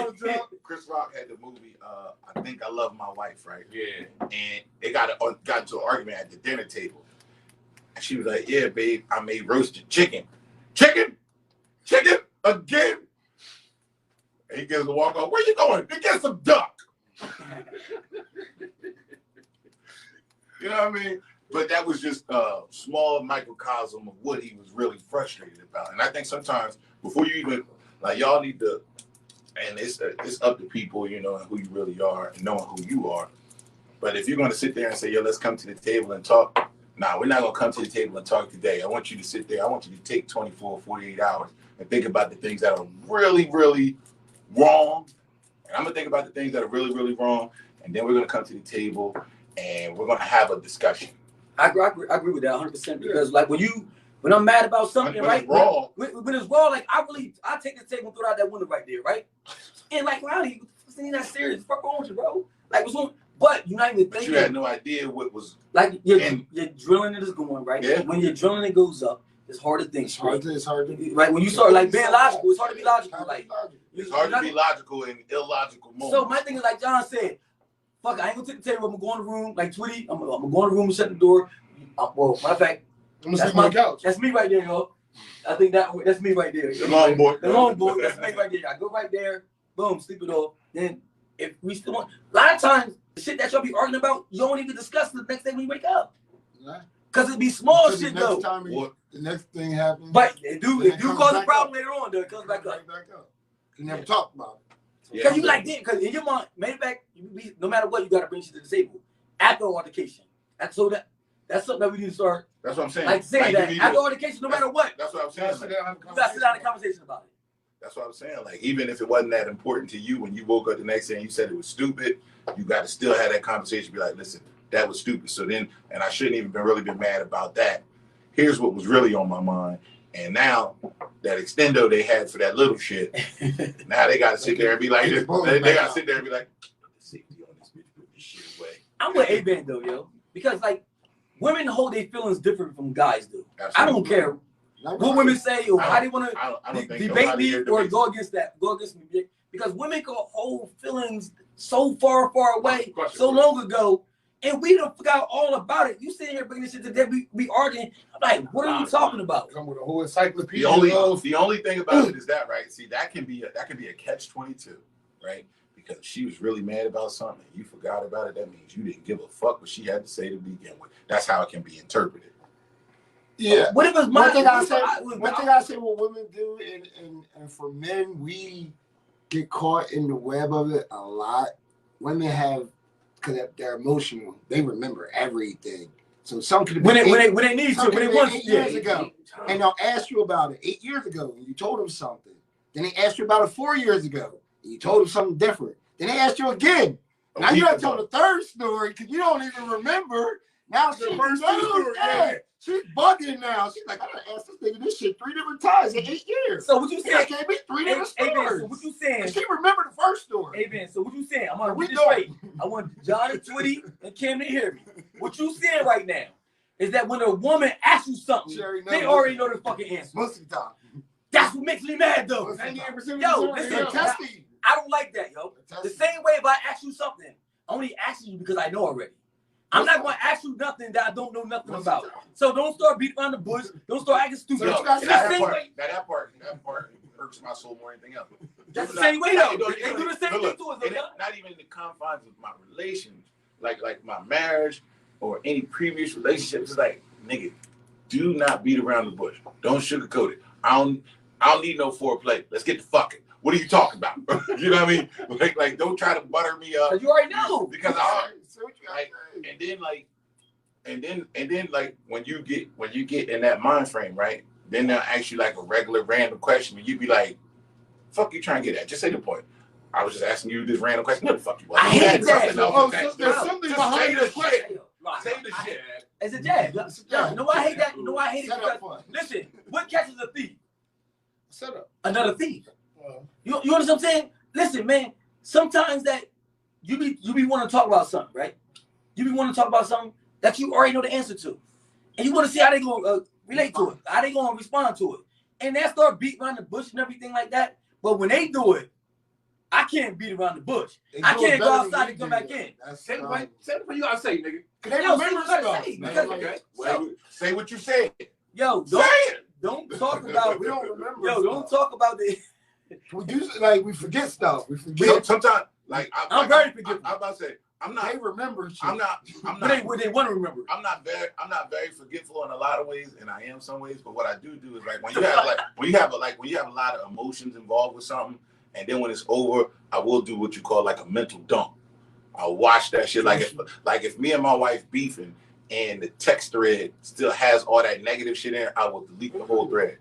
Chris Rock had the movie, I Think I Love My Wife, right? Yeah. And they got into an argument at the dinner table. And she was like, yeah, babe, I made roasted chicken. Chicken again? And he gets to walk off. Where you going? To get some duck. You know what I mean? But that was just a small microcosm of what he was really frustrated about. And I think sometimes before you even, like, y'all need to, and it's up to people, you know, and who you really are and knowing who you are. But if you're going to sit there and say, yo, let's come to the table and talk. Nah, we're not going to come to the table and talk today. I want you to sit there. I want you to take 24, 48 hours and think about the things that are really, really wrong. And I'm going to think about the things that are really, really wrong. And then we're going to come to the table and we're going to have a discussion. I agree with that 100%, because like when I'm mad about something, when right? It's raw. When it's raw, like I take the table and throw it out that window right there, right? And like, Ronnie, this ain't that serious. What's wrong with you, bro? Like, what's wrong? But you're not even thinking. You had no idea what was. Like your drilling is going, right? Yeah. When your drilling it goes up, it's hard to think. It's hard to right? When you start like being logical, it's hard to be logical. Like it's hard to be logical in illogical moments. So my thing is, like John said, fuck, I ain't gonna take the table. I'm gonna go in the room, like Twitty. I'm gonna go in the room and shut the door. Well, matter of fact, I'm gonna sleep on the couch. That's me right there, yo. I think that's me right there. The long boy. The long boy. That's me right there. I go right there, boom, sleep it off. Then if we still want, a lot of times the shit that y'all be arguing about, you don't even discuss the next day when you wake up. Cause it be small shit though. The next thing happens. But it do cause a problem later on though. It comes back up. You never talk about it. Cause you like that. Cause in your mind, matter of fact, no matter what, you gotta bring shit to the table after altercation. That's something that we need to start. That's what I'm saying. Like saying that after altercation, no matter what. That's what I'm saying. You gotta sit down and conversation about it. That's what I'm saying. Like, even if it wasn't that important to you, when you woke up the next day and you said it was stupid, you got to still have that conversation. Be like, listen, that was stupid. So then, and I shouldn't even been mad about that. Here's what was really on my mind. And now that extendo they had for that little shit, now they got to sit there and be like, they got to sit there and be like, safety on this bitch, put this shit away. I'm with A-Band though, yo, because like women hold their feelings different from guys do. Absolutely. I don't care what women say or how they want to debate me or go against me, because women can hold feelings so far away, so long ago, and we don't forgot all about it. You sitting here bringing this shit today, we arguing. I'm like, what are you talking about? Come with a whole encyclopedia. The only thing about it is that, right? See, that can be a catch-22, right? Because she was really mad about something, you forgot about it. That means you didn't give a fuck what she had to say to begin with. That's how it can be interpreted. Yeah. What if it's one thing I say what women do, and for men, we get caught in the web of it a lot. Women have, because they're emotional, they remember everything. So some could have been when they need to, when they want 8 years ago, and they'll ask you about it 8 years ago when you told them something, Then they asked you about it 4 years ago. And you told them something different. Then they asked you again. Now you got to tell the third story because you don't even remember. Now she's the first story. Yeah. She's bugging now. She's like, I gotta ask this nigga this shit 3 different times in 8 years. So what you saying? Gave me 3 different stories. Hey, so what you saying? She remember the first story. Hey, Ben, so what you saying? I'm gonna read this straight. I want John and Twitty and Kim to hear me. What you saying right now is that when a woman asks you something, they already know the fucking answer. Most of the time. That's what makes me mad, though. Yo, listen, I don't like that, yo. The same way if I ask you something, I'm only asking you because I know already. I'm not going to ask you nothing that I don't know nothing about. So don't start beating around the bush. Don't start acting stupid. So that part hurts my soul more than anything else. That's the same way, though. They do the same thing to us, though. Not even in the confines of my relations, like my marriage or any previous relationships. It's like, nigga, do not beat around the bush. Don't sugarcoat it. I don't need no foreplay. Let's get the fucking. What are you talking about? You know what I mean? Like, don't try to butter me up. Because you already know. Because and then when you get in that mind frame, right? Then they'll ask you like a regular random question, and you be like, "Fuck, you trying to get at?" Just say the point. I was just asking you this random question. No, the fuck you was. I hate that. There's something behind the question. Say the shit. It's a jab. You know why I hate that? You know why I hate it? Because, listen, what catches a thief? Set up. Another thief. You understand what I'm saying? Listen, man. Sometimes that you be want to talk about something, right? You be want to talk about something that you already know the answer to, and you want to see how they gonna relate to it, how they gonna respond to it, and they start beating around the bush and everything like that. But when they do it, I can't beat around the bush. I can't go outside and come back in. Say what you gotta say, nigga. They remember stuff. Say what you said. Yo, don't talk about. We don't remember. Yo, don't talk about the. We do we forget stuff. We forget. Sometimes, I'm very forgetful. I'm about to say, I'm not. They remember shit. I'm not. What they want to remember. I'm not very forgetful in a lot of ways, and I am some ways. But what I do is like when you have a lot of emotions involved with something, and then when it's over, I will do what you call like a mental dump. I'll watch that shit like if me and my wife beefing and the text thread still has all that negative shit in it, I will delete the whole thread.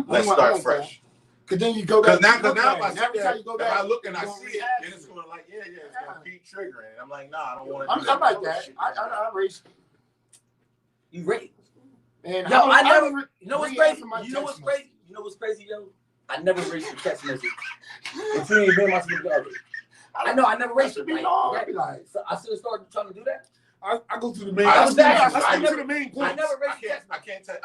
Let's start fresh. Cause then you go back. Because now if I look and I see it, then it's going like, it's going to keep triggering. And I'm like, nah, I don't want to do that. I'm like that. I race. You race. And yo, I never. You know what's crazy? You know what's crazy? You know what's crazy, yo? I never raced a text message. If you ain't been my significant other. I know I never raced it. So I should have started trying to do that. I go to the main. I go to the main I never raced text. I can't tell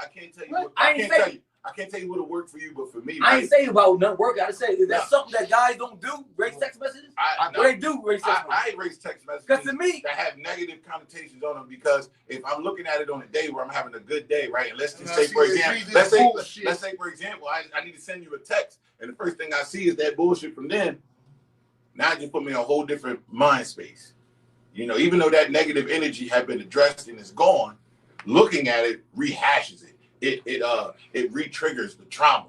you. I can't tell you what will work for you, but for me, I ain't saying about nothing work. I just say, is that something that guys don't do? Race text messages? They do race text messages. I race text messages because to me that have negative connotations on them. Because if I'm looking at it on a day where I'm having a good day, right? And let's just say, for example, let's say for example, I need to send you a text, and the first thing I see is that bullshit from then. Now you put me in a whole different mind space. You know, even though that negative energy had been addressed and is gone, looking at it rehashes it. It re-triggers the trauma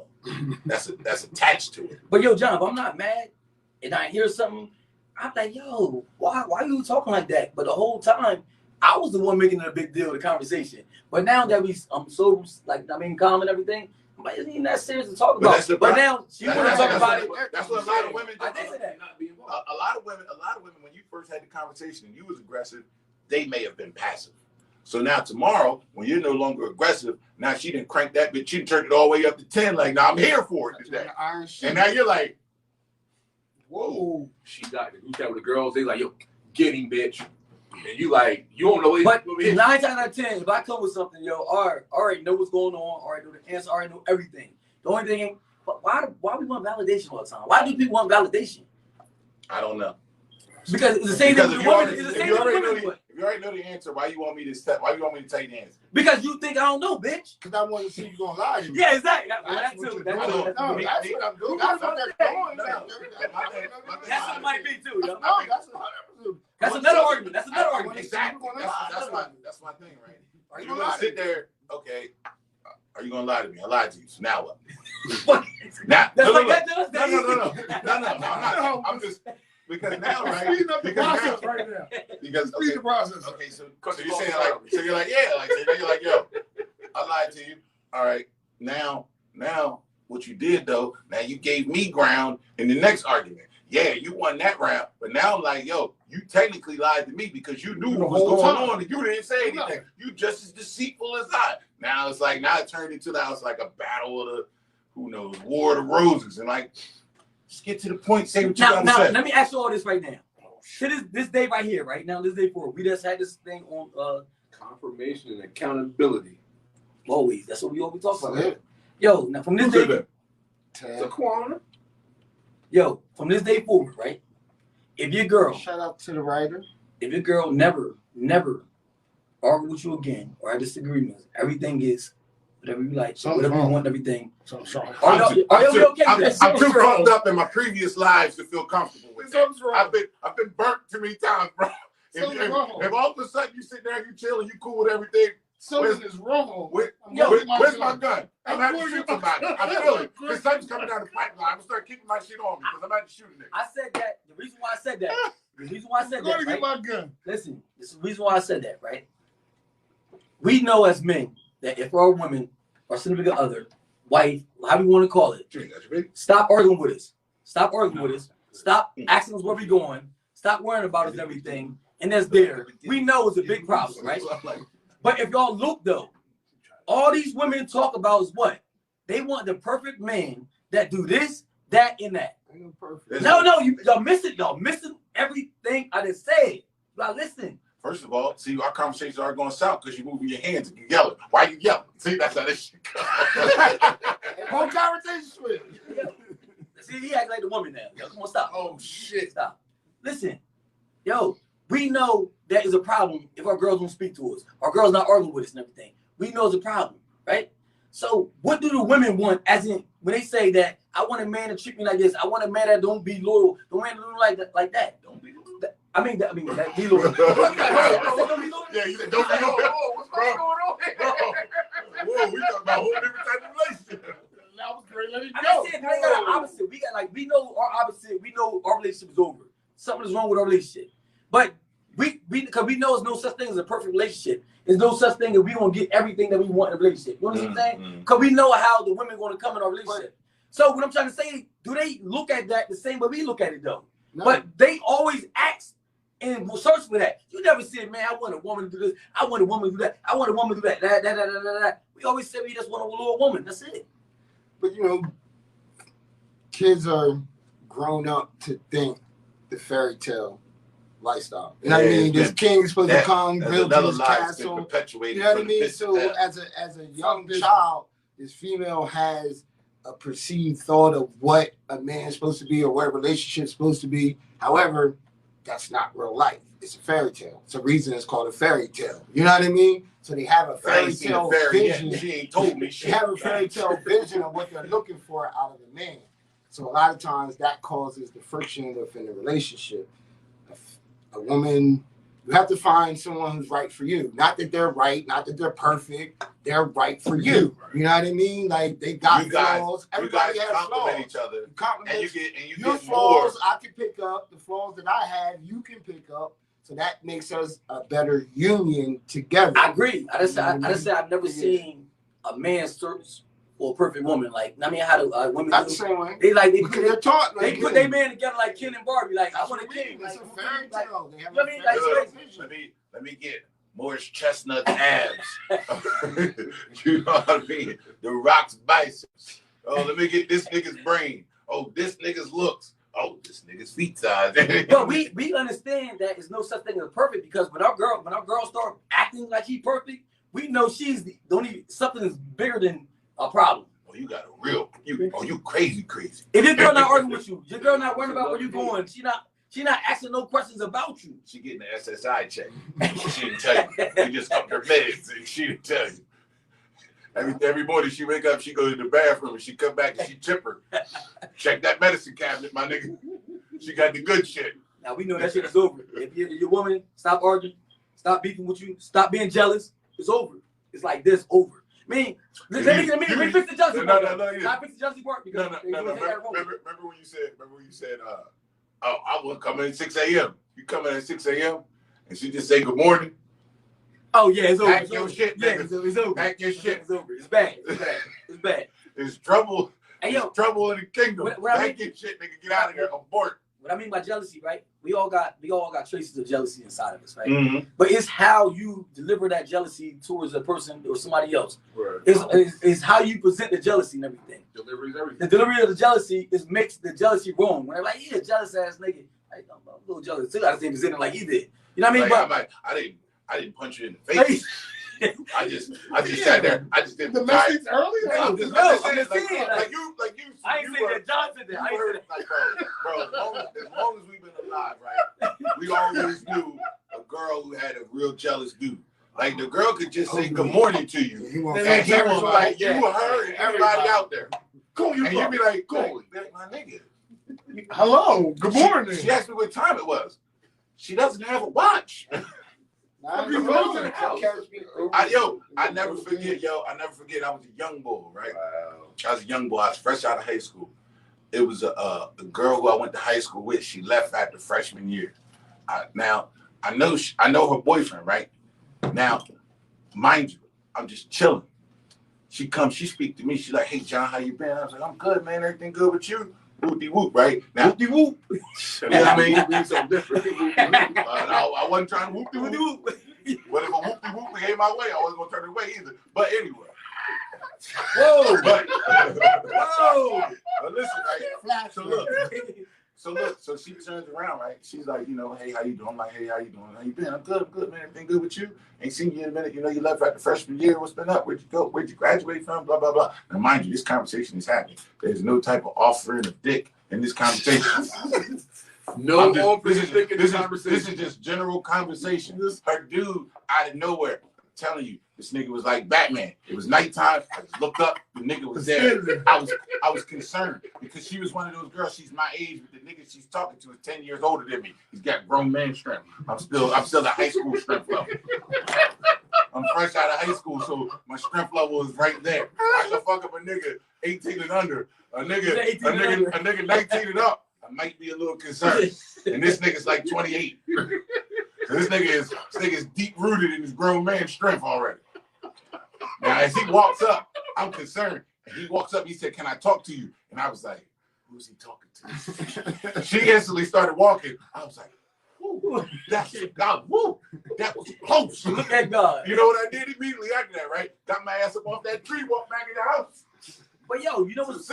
that's attached to it. But yo, John, if I'm not mad and I hear something, I'm like, yo, why you talking like that? But the whole time, I was the one making it a big deal of the conversation. But now that I'm so calm and everything, I'm like, isn't even that serious to talk about. But now she want to talk about it. That's what a lot of women do. I did say that. A lot of women, when you first had the conversation and you was aggressive, they may have been passive. So now tomorrow, when you're no longer aggressive, now she didn't crank that bitch. She turned it all the way up to 10. Like, now I'm here for it today. And now you're like, whoa. She got the group chat with the girls. They like, yo, get him, bitch. And you like, you don't know. But 9 times out of 10, if I come with something, yo, I already know what's going on. Already know the answer. Already know everything. The only thing, but why we want validation all the time? Why do people want validation? I don't know. Because it's the same thing with women. If you already know the answer, why you want me to tell you the answer? Because you think I don't know, bitch. Because I want to see you gonna lie to me. Yeah, exactly. That's what I'm doing. That's what it might be too, yo. No, that's another argument. That's another argument. Exactly. That's my thing, right? Are you gonna sit there? Okay. Are you gonna lie to me? I lied to you. So now what? Now, no. I'm just. Because now, right? Speeding up the process right now. Because the process. Okay, so you're saying you're like, yeah, so you're like, yo, I lied to you. All right, now what you did though, now you gave me ground in the next argument. Yeah, you won that round, but now I'm like, yo, you technically lied to me because you knew what was going on and you didn't say anything. You just as deceitful as I. Now it's like, now it turned into that was like a battle of the, who knows, War of the Roses. And like, just get to the point, say what you gotta say. Let me ask you all this right now. To this day right here, right now, this day forward, we just had this thing on confirmation and accountability. Always. That's what we always talk about. Right? Yo, now from this day, yo, from this day forward, right? If your girl, shout out to the writer. If your girl never argue with you again or have disagreements, everything is whatever you like, whatever you want, everything. Are you okay with that? I'm too fucked up in my previous lives to feel comfortable with that. I've been burnt too many times, bro. If all of a sudden you sit there, you chill, and you cool with everything, something is wrong. Where's my gun? I'm having to shoot somebody. I feel it. Because something's coming down the pipeline. I'm going to start keeping my shit on me because I'm about to shoot it. I said that. The reason why I said that. Right? Get my gun. Listen, this is the reason why I said that, right? We know as men that if our women, our significant other, wife, however you want to call it, stop arguing with us. Stop arguing with us. Stop asking us where we going. Stop worrying about us and everything. And that's there. We know it's a big problem, right? But if y'all look though, all these women talk about is what? They want the perfect man that do this, that, and that. No, y'all miss it. Y'all missing everything I just said. Y'all listen. First of all, see, our conversations are going south because you're moving your hands and you're yelling. Why you yelling? See, that's how this shit goes. Whole conversation with him. See, he acts like the woman now. Yo, come on, stop. Oh, shit. Stop. Listen, yo, we know that is a problem if our girls don't speak to us. Our girls not arguing with us and everything. We know it's a problem, right? So what do the women want, as in, when they say that, I want a man to treat me like this, I want a man that don't be loyal, don't man to do like that. Don't be loyal. I mean, that be loyal. Don't be loyal. Yeah, you said don't be loyal. What's going on? Whoa, we talking about a whole different type of relationship. That was great. Let it go. I'm saying, they got an opposite. We know our opposite. We know our relationship is over. Something is wrong with our relationship. But because we know there's no such thing as a perfect relationship. There's no such thing that we gonna get everything that we want in a relationship. You understand what I'm saying? Because we know how the women gonna come in our relationship. So what I'm trying to say, do they look at that the same way we look at it though? No. But they always ask and will search for that. You never said, man, I want a woman to do this. I want a woman to do that. I want a woman to do that. That. We always say we just want a little woman. That's it. But you know, kids are grown up to think the fairy tale lifestyle. You know what I mean? This king is supposed to come, build his castle. You know what I mean? So as a young child, this female has a perceived thought of what a man's supposed to be or what a relationship's supposed to be. However, that's not real life. It's a fairy tale. It's a reason it's called a fairy tale. You know what I mean? So they have a fairy tale vision. She ain't told me shit. They have a fairy tale vision of what they're looking for out of a man. So a lot of times that causes the friction within the relationship. A woman, you have to find someone who's right for you. Not that they're right, not that they're perfect. They're right for you. You know what I mean? Like they got flaws. Everybody has compliment flaws. each other. And you your get flaws more. I can pick up. The flaws that I have, you can pick up. So that makes us a better union together. I agree. I just said I've never seen a man search for a perfect woman. Like, I mean, how do women Not the same way. They they're taught. They put their man together like Ken and Barbie. Like, I want a king. It's Like, a fairy tale. They have you know what I mean? Like, Let me get Morris Chestnut abs. You know what I mean? The Rock's biceps. Oh, let me get this nigga's brain. Oh, this nigga's looks. Oh, this nigga's feet size. But we understand that there's no such thing as perfect because when our girl start acting like she's perfect, we know something is bigger than a problem. Oh, you got a real you crazy. If your girl not arguing with you, your girl not worrying about where you going, she not asking no questions about you. She getting the SSI check. She didn't tell you. You just upped her meds and she didn't tell you. Every morning she wake up, she go to the bathroom and she come back and she chipper. Check that medicine cabinet, my nigga. She got the good shit. Now we know that shit is over. If your woman stop arguing, stop beefing with you, stop being jealous, it's over. It's like this over. I mean, let me fix the jealousy part. I fix the jealousy part because Remember when you said, I will come in at 6 a.m. You come in at 6 a.m. and she just say good morning. Oh yeah, it's over. Pack your shit, nigga. It's over. Pack your shit. It's over. It's bad. It's bad. It's trouble Hey, There's yo, trouble in the kingdom. What I That mean- get shit, nigga, get out of here. Abort. What I mean by jealousy, right? We all got traces of jealousy inside of us, right? Mm-hmm. But it's how you deliver that jealousy towards a person or somebody else. Right. It's how you present the jealousy and everything. Delivery is everything. The delivery of the jealousy makes the jealousy wrong. When they're like, yeah, jealous ass nigga. I'm a little jealous too. I just didn't present it like he did. You know what I mean? Like, I didn't punch you in the face. I just sat there. I just didn't. Domestics early? I'm just saying, like you. I ain't saying that John said that. I ain't heard saying it, like, bro. As long as we've been alive, right? We always knew a girl who had a real jealous dude. Like the girl could just say good morning to you, and he was like, you, her, and everybody out there. Cool, And you'd be like, cool, my nigga. Hello, good morning. She asked me what time it was. She doesn't have a watch. I never forget. I was a young boy, right? Wow. I was a young boy. I was fresh out of high school. It was a girl who I went to high school with. She left after freshman year. Now I know her boyfriend, right? Now, mind you, I'm just chilling. She comes, she speak to me. She's like, "Hey, John, how you been?" I was like, "I'm good, man. Everything good with you?" Whoopty whoop, right? Now, whoopty whoop. You know what I mean? So different. I wasn't trying to whoopty whoop. What if a whoopty whoop came my way? I wasn't gonna turn it away either. But anyway. Whoa! Whoa! But listen, right? So she turns around, right? She's like, hey, how you doing? I'm like, hey, how you doing? How you been? I'm good, man. Everything good with you? Ain't seen you in a minute. You left after freshman year. What's been up? Where'd you go? Where'd you graduate from? Blah, blah, blah. Now, mind you, this conversation is happening. There's no type of offering of dick in this conversation. This is just general conversation. Her dude out of nowhere. I'm telling you, this nigga was like Batman. It was nighttime. I just looked up. The nigga was there. I was concerned because she was one of those girls. She's my age, but the nigga she's talking to is 10 years older than me. He's got grown man strength. I'm still at high school strength level. I'm fresh out of high school, so my strength level is right there. I can fuck up a nigga 18 and under. A nigga 19 and up. I might be a little concerned. And this nigga's like 28. So this nigga is deep rooted in his grown man strength already. Now, as he walks up, I'm concerned. And he walks up, he said, "Can I talk to you?" And I was like, "Who's he talking to?" She instantly started walking. I was like, "Woo, that was close." Look at God. You know what I did immediately after that, right? Got my ass up off that tree, walked back in the house. But yo, you know what's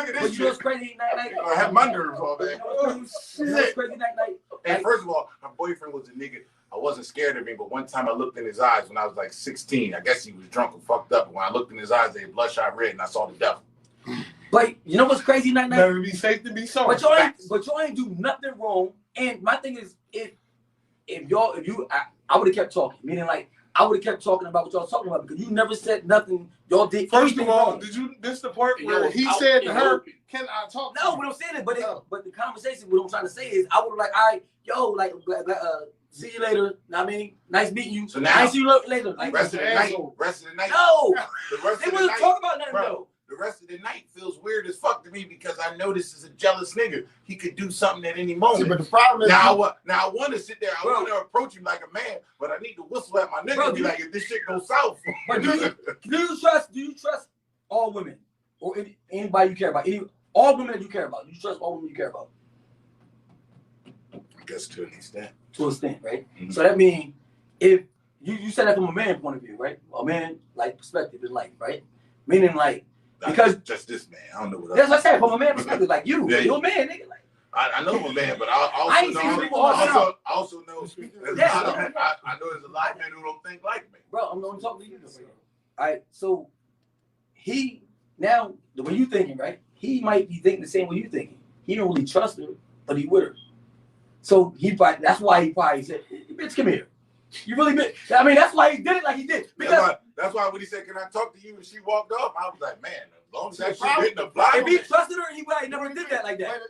crazy night? I had my nerves all day. You know what's crazy night? And first of all, my boyfriend was a nigga. I wasn't scared of him, but one time I looked in his eyes when I was like 16. I guess he was drunk and fucked up. And when I looked in his eyes, they were bloodshot red, and I saw the devil. But you know what's crazy night? Better be safe to be sorry. But y'all ain't do nothing wrong. And my thing is, I would have kept talking. Meaning, like, I would have kept talking about what y'all was talking about because you never said nothing. Y'all did. First of all, wrong. did you miss the part where he said to her, "Can I talk?" No, what I'm saying is, but the conversation, what I'm trying to say is, I would have like, all right, yo, like, see you later. I mean, nice meeting you. So now, I see you later. Like, rest of the night. No, The rest they of the wouldn't night, talk about nothing bro, though. The rest of the night feels weird as fuck to me because I know this is a jealous nigga. He could do something at any moment. See, but the problem is now I want to sit there. I want to approach him like a man, but I need to whistle at my nigga and be like, if this shit goes south. But do you trust all women or anybody you care about? All women that you care about? Do you trust all women you care about? I guess to an extent. To an extent, right? Mm-hmm. So that means if you said that from a man point of view, right? A man like perspective in life, right? Meaning like because just this man, I don't know what. That's what I said from a man perspective, like you're a man, nigga. Like, I know I'm a man, but I also know there's a lot of men. I know there's a lot of men who don't think like me. Bro, I'm only talking to you. All right, so now the way you thinking, right? He might be thinking the same way you thinking. He don't really trust her, but he with her. So that's why he probably said, "Bitch, come here." You really been. I mean, that's why he did it like he did. Because that's why when he said, "Can I talk to you?" and she walked off, I was like, man, as long as that shit didn't apply. If he trusted her, he probably never did that like that.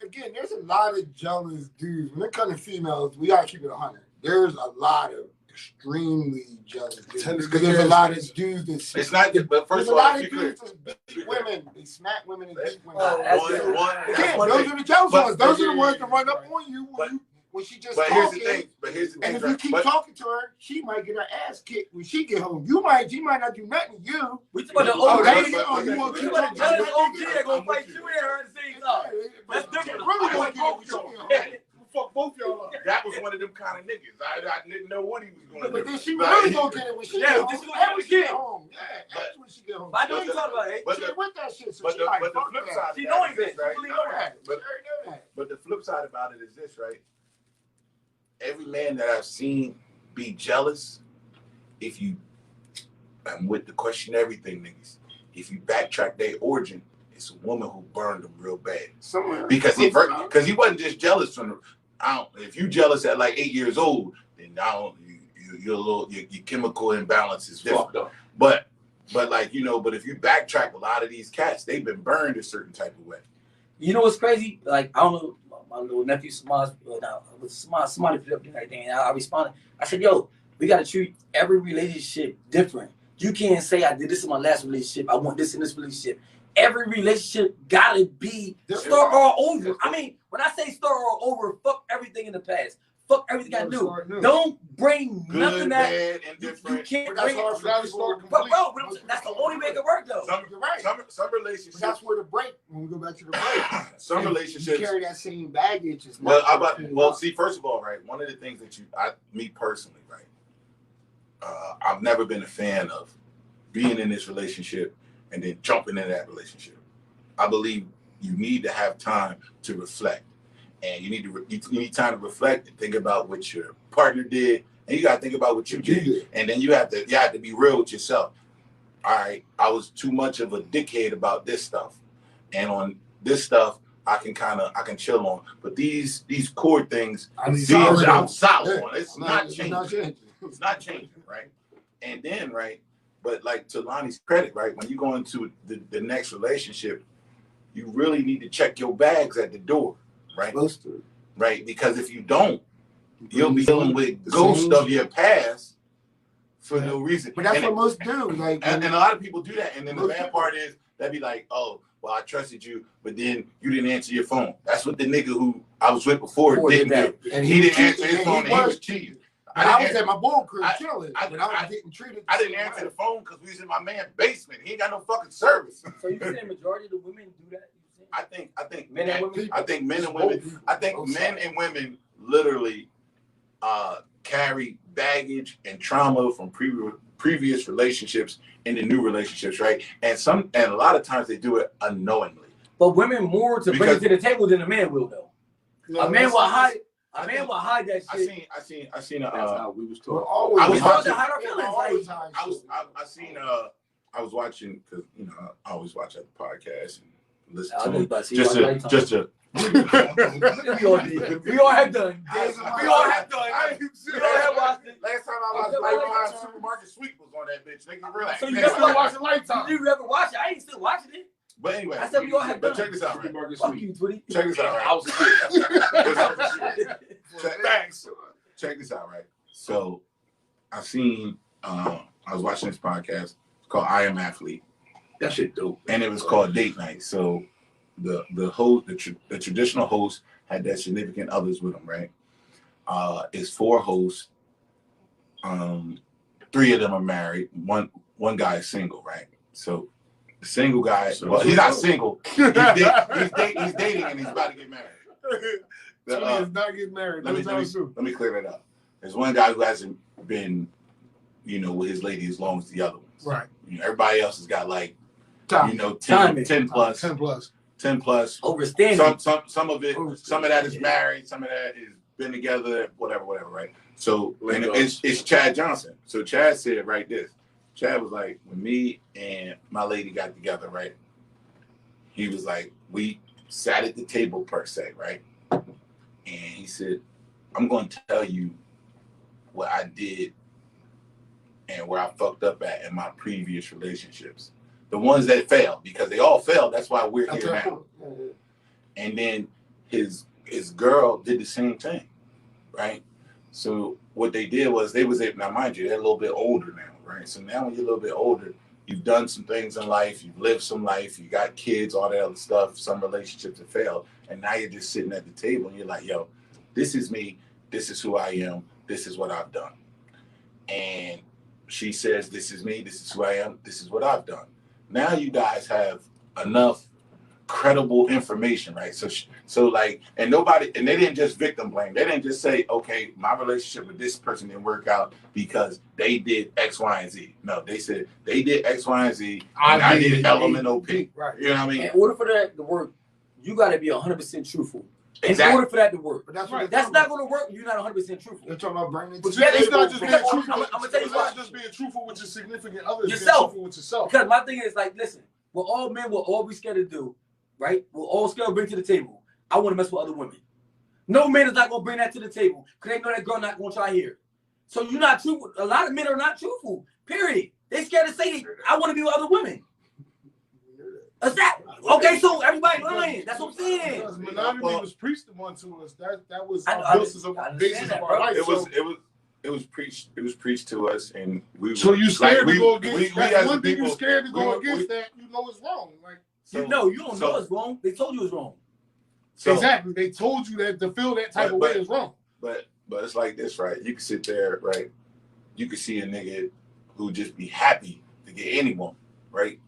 Again, there's a lot of jealous dudes. When it comes to females, we gotta keep it 100. There's a lot of extremely jealous dudes. Because there's a lot of dudes that it's not just, but first there's of a all, lot of dudes that beat women. They smack women and beat women. Again, those are the jealous ones. Those are the ones that run up on you when you when she just But talking. here's the thing. And if you keep talking to her, she might get her ass kicked when she get home. She might not do nothing to you. We talking about the Oh, OG. there you We go. talking You about want the to keep jealous talking OG to that gonna fight you and her at the same time. That's different. Really I gonna want get it both with y'all. you. Fuck both y'all up. That was one of them kind of niggas. I didn't know what he was going to do. But then she really gonna get it when she get home. this is And when she get what home. Yeah, that's when she get home. I know what you're talking about, eh? She with that shit, so But she the like, flip fuck side that. of She that knowing is that. this, She right? really know that. But the flip side about it is this, right? Every man that I've seen be jealous, if you, I'm with the question everything, niggas. If you backtrack their origin, it's a woman who burned them real bad. Somewhere. Because he wasn't just jealous from the, if you jealous at like 8 years old, then your chemical imbalance is different. Fucked up. But like, but if you backtrack a lot of these cats, they've been burned a certain type of way. You know what's crazy? Like, I don't know, my little nephew somebody put up and everything, and I responded. I said, yo, we gotta treat every relationship different. You can't say I did this in my last relationship, I want this in this relationship. Every relationship gotta be start all over. I mean, when I say start all over, fuck everything in the past. Fuck everything I do. Don't bring nothing that bad, and different. you can't That's bring. hard for that to start But complete. bro, that's the only way it can work though. Some relationships. But that's where the break, when we go back to the break. Some you relationships carry that same baggage. See, first of all, right, one of the things that me personally, right, I've never been a fan of being in this relationship and then jumping in that relationship. I believe you need to have time to reflect, and you need time to reflect and think about what your partner did, and you got to think about what you did, and then you have to be real with yourself. All right, I was too much of a dickhead about this stuff, and on this stuff I can chill on, but these core things, I'm solid on. It's not changing. It's not changing, right? And then, right, but like to Lonnie's credit, right, when you go into the next relationship, you really need to check your bags at the door, right? Right, because if you don't, you'll be dealing with ghosts of your past for no reason. But that's what most do. Like, and a lot of people do that. And then the bad part is they'd be like, oh, well, I trusted you, but then you didn't answer your phone. That's what the nigga who I was with before didn't do. And he didn't answer his phone, and he was cheating. I was at my bull crib chilling, but I was getting treated. I didn't answer the phone because we was in my man's basement. He ain't got no fucking service. So you saying majority of the women do that? I think men and women. I think men and women. I think men and women literally carry baggage and trauma from previous relationships into new relationships, right? And a lot of times they do it unknowingly. But women more to bring it to the table than a man will, though. No, a man will hide. A man will hide that shit. I seen. That's how we was taught. I was watching. Hide our feelings. I was watching because I always watch other podcasts and listen I to know them. just to. We all have done. We all have watched it. Last time I watched Lifetime, Supermarket Sweep was on that bitch. Nigga, relax. So you never watched Lifetime? You never watched it? I ain't still watching it. But anyway, I said we all have done. But check this out, right? Fuck you, Twitty. Check this out, right? Thanks. Check this out, right? So I was watching this podcast. It's called I Am Athlete. That shit dope. And it was called Date Night. So the host, the traditional host had their significant others with them, right? It's 4 hosts. 3 of them are married. One guy is single, right? So the single guy, well, he's not single. He's dating and he's about to get married. He is not getting married. Let me clear that up. There's one guy who hasn't been, with his lady as long as the other ones. Right. Everybody else has got like, 10 plus. 10 plus. Overstanding. Some of that is married. Some of that is been together. Whatever. Right. So and it's Chad Johnson. So Chad said right this. Chad was like, when me and my lady got together, right? He was like, we sat at the table per se, right? And he said, I'm going to tell you what I did and where I fucked up at in my previous relationships. The ones that failed, because they all failed. That's why we're here now. And then his girl did the same thing, right? So what they did was now mind you, they're a little bit older now, right? So now when you're a little bit older, you've done some things in life, you've lived some life, you got kids, all that other stuff, some relationships have failed, and now you're just sitting at the table and you're like, yo, this is me, this is who I am, this is what I've done. And she says, this is me, this is who I am, this is what I've done. Now you guys have enough credible information, right? So like, and they didn't just victim blame. They didn't just say, okay, my relationship with this person didn't work out because they did X, Y, and Z. No, they said they did X, Y, and Z, and I did elemental P. Right. You know what I mean? In order for that to work, you got to be 100% truthful. Exactly. In order for that to work. But that's not going to work if you're not 100% truthful. They're talking about bringing it But to it's not just being truthful. I'm going to tell you why. It's not just being truthful with your significant other. Yourself. With yourself. Because my thing is like, listen, what all men will all be scared to do, right? We're all scared to bring to the table. I want to mess with other women. No man is not going to bring that to the table because they know that girl not going to try here. So you're not truthful. A lot of men are not truthful, period. They scared to say, I want to be with other women. Is that okay? So everybody lying. That's what I'm saying. Because monogamy was preached onto us. That was the basis of our life. It was preached to us, and we. So you scared to go against we that? as One thing people, you scared to go against that you know it's wrong. Like you don't know it's wrong. They told you it's wrong. So, exactly, they told you that to feel that type of way is wrong. But it's like this, right? You can sit there, right? You can see a nigga who just be happy to get any woman, right?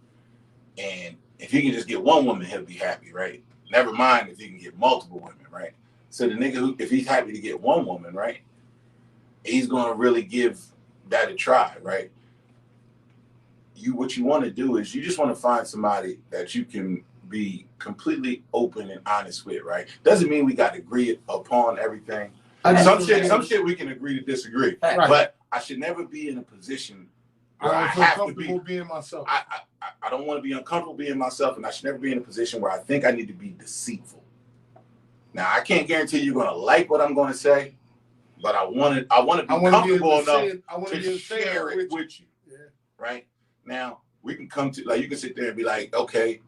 And if he can just get one woman, he'll be happy, right? Never mind if he can get multiple women, right? So the nigga who, if he's happy to get one woman, right, he's gonna really give that a try, right? What you want to do is you just want to find somebody that you can be completely open and honest with, right? Doesn't mean we got to agree upon everything. Some shit we can agree to disagree, right. But I should never be in a position where I have to be being myself. I don't want to be uncomfortable being myself, and I should never be in a position where I think I need to be deceitful. Now I can't guarantee you're gonna like what I'm gonna say, but I want to be comfortable enough to share it with you. Yeah. Right? Now we can come to, like, you can sit there and be like, okay,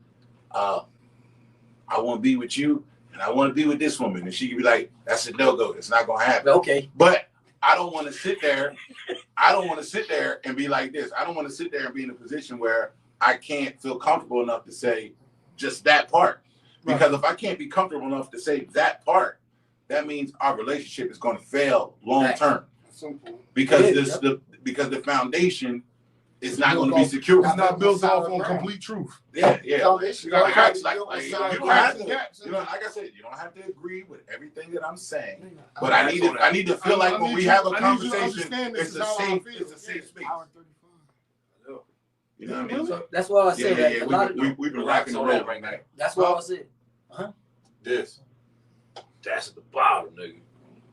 I want to be with you and I want to be with this woman, and she can be like, that's a no-go. It's not gonna happen. Okay. But I don't want to sit there. I don't want to sit there and be like this. I don't want to sit there and be in a position where I can't feel comfortable enough to say just that part. Because if I can't be comfortable enough to say that part, that means our relationship is going to fail long term. Because the foundation is not going to be secure. It's not built off on complete truth. Yeah. Like I said, you don't have to agree with everything that I'm saying. But I need to feel like when we have a conversation, it's a safe space. You know what I mean? So that's why I said that. We've been rocking and rolling right now. That's why I said, This. That's at the bottom, nigga.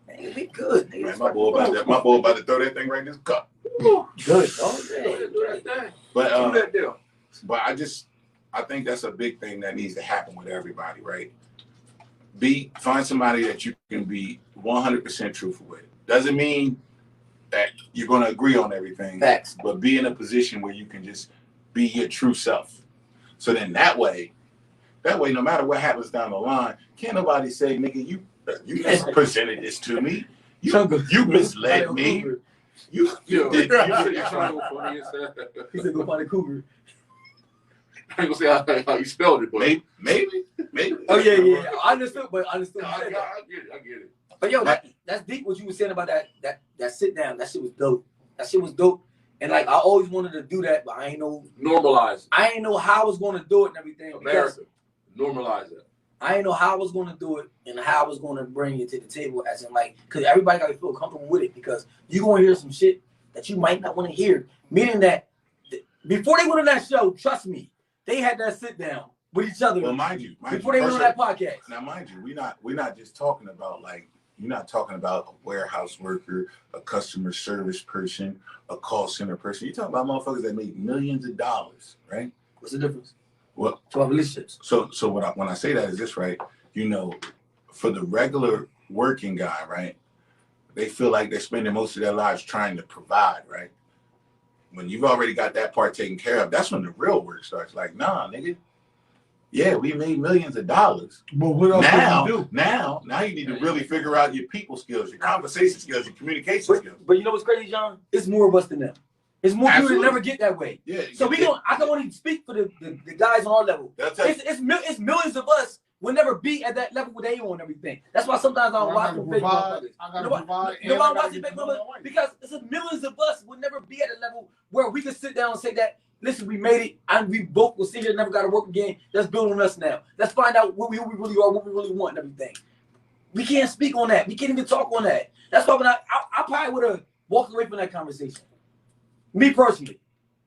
Man, we good, nigga. Man, my boy about to throw that thing right in this cup. Good. Oh, But I think that's a big thing that needs to happen with everybody, right? Find somebody that you can be 100% truthful with. Doesn't mean that you're going to agree on everything. Facts. But be in a position where you can just be your true self. So then that way, no matter what happens down the line, can't nobody say, nigga, you mispresented this to me. You misled me. You did. He said, go find a cougar. I ain't gonna say how you spelled it, but maybe. Oh yeah. I understood. I get it. But yo, that's deep what you were saying about that sit down. That shit was dope. And like I always wanted to do that, but I ain't know normalize. I ain't know how I was going to do it and everything. America, normalize it. I ain't know how I was going to do it and how I was going to bring it to the table, as in like, because everybody got to feel comfortable with it, because you're going to hear some shit that you might not want to hear. Meaning that before they went on that show, trust me, they had that sit down with each other. Well, mind you, before they went on that podcast. Now, mind you, we're not just talking about, like, you're not talking about a warehouse worker, a customer service person, a call center person. You're talking about motherfuckers that make millions of dollars, right? What's the difference? Well, to our relationships. So when I say that is this, right? You know, for the regular working guy, right? They feel like they're spending most of their lives trying to provide, right? When you've already got that part taken care of, that's when the real work starts. Like, nah, nigga. Yeah, we made millions of dollars. But what else can you do? Now you need to really figure out your people skills, your conversation skills, your communication skills. But you know what's crazy, John? It's more of us than them. It's more people that never get that way. Yeah. So I can only speak for the guys on our level. It's millions of us will never be at that level where they on everything. That's why sometimes I don't watch them fake motherfuckers. Nobody watches fake motherfuckers because it's millions of us will never be at a level where we can sit down and say that, listen, we made it, and we both will sit here and never got to work again. Let's build on us now. Let's find out who we really are, what we really want, and everything. We can't speak on that. We can't even talk on that. That's why when I probably would have walked away from that conversation. Me personally.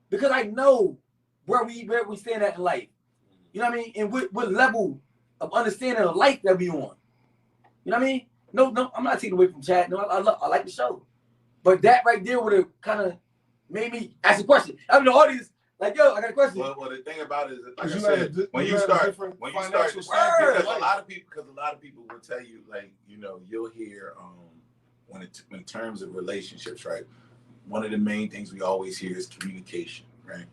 Because I know where we stand at in life. You know what I mean? And what level of understanding of life that we on. You know what I mean? No, I'm not taking away from Chad. No, I like the show. But that right there would have kind of made me ask a question. I mean, the audience, like, yo, I got a question. Well, the thing about it is, like I said, when you start, because a lot of people will tell you, like, you know, you'll hear in terms of relationships, right? One of the main things we always hear is communication, right?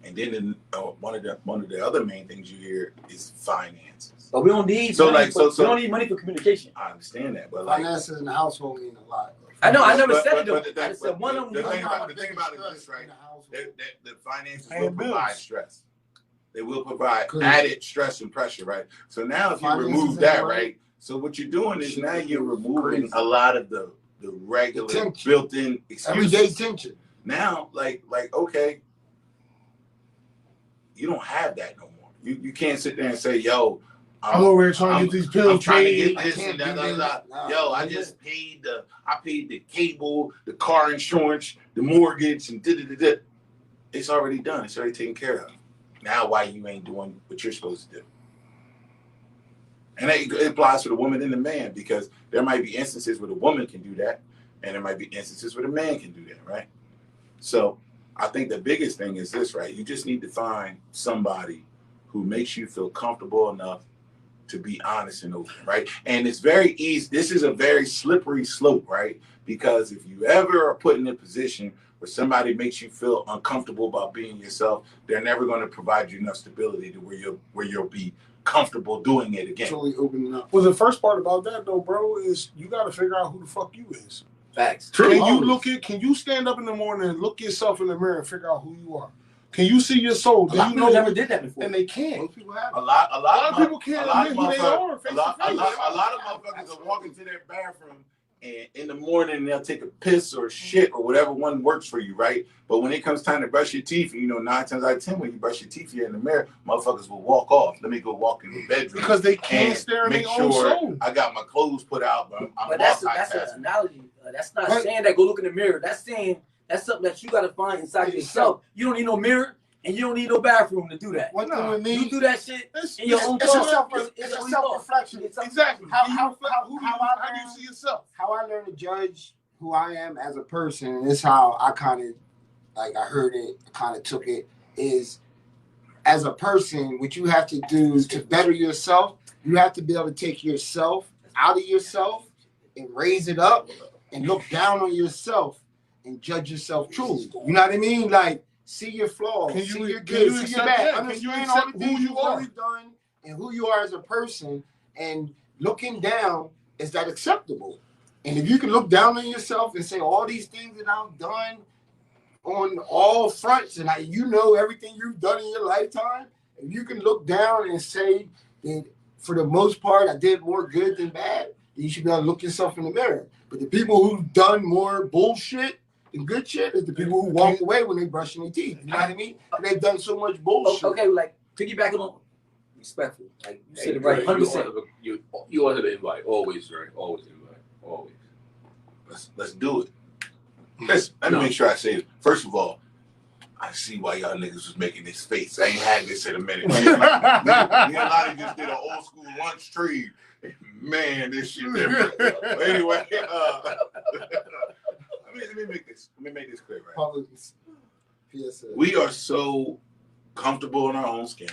And then one of the other main things you hear is finances. But we don't need we don't need money for communication. I understand that, but finances in the household mean a lot. I know. I never said it though. I said one of them. The thing about it is this, right? The finances will provide stress. They will provide added stress and pressure, right? So now, if you remove that, right? So what you're doing is now you're removing a lot of the regular built-in excuses. Everyday tension. Now, like okay, you don't have that no more. You can't sit there and say, yo, I'm over here trying to get these pills. I'm trying to get this and that. Yo, I just paid the cable, the car insurance, the mortgage, and da-da-da-da. It's already done. It's already taken care of. Now, why you ain't doing what you're supposed to do? And it applies to the woman and the man, because there might be instances where the woman can do that, and there might be instances where the man can do that, right? So I think the biggest thing is this, right? You just need to find somebody who makes you feel comfortable enough to be honest and open, right? And it's very easy. This is a very slippery slope, right? Because if you ever are put in a position where somebody makes you feel uncomfortable about being yourself, they're never going to provide you enough stability to where you'll be comfortable doing it again. Totally opening up. Well, the first part about that though, bro, is you got to figure out who the fuck you is. Facts. True. Can you stand up in the morning and look yourself in the mirror and figure out who you are? Can you see your soul? A lot of people never did that before. And they can't. Most people have. A lot of people can't admit who they are face to face. A lot of motherfuckers are walking to their bathroom, and in the morning they'll take a piss or shit or whatever one works for you, right? But when it comes time to brush your teeth, 9 times out of 10 when you brush your teeth, you're in the mirror, motherfuckers will walk off. Let me go walk in the bedroom because they can't stare in their own soul. I got my clothes put out, but I'm that's an analogy. That's not saying that go look in the mirror. That's saying that's something that you got to find inside yourself. You don't need no mirror. And you don't need no bathroom to do that. You do that shit in your own car. It's a self-reflection. Exactly. How do you see yourself? How I learn to judge who I am as a person, and this is how I kind of, like, I heard it, kind of took it, is as a person, what you have to do to better yourself, you have to be able to take yourself out of yourself and raise it up and look down on yourself and judge yourself truly. You know what I mean? Like, see your flaws, see your good, see your bad. Understand all the things you've already done and who you are as a person. And looking down, is that acceptable? And if you can look down on yourself and say all these things that I've done on all fronts, and you know everything you've done in your lifetime, if you can look down and say that for the most part I did more good than bad, then you should be able to look yourself in the mirror. But the people who've done more bullshit and good shit is the people who walk away when they brushing their teeth. You know what I mean? And they've done so much bullshit. Okay, like piggybacking on respectful. Like you said it right, 100%. You want to invite always, right? Always invite, always. Let's do it. Let me make sure I say it. First of all, I see why y'all niggas was making this face. I ain't had this in a minute. Me and Lonnie just did an old school lunch trade. Man, this shit different. But anyway, let me make this clear, right? We are so comfortable in our own skin,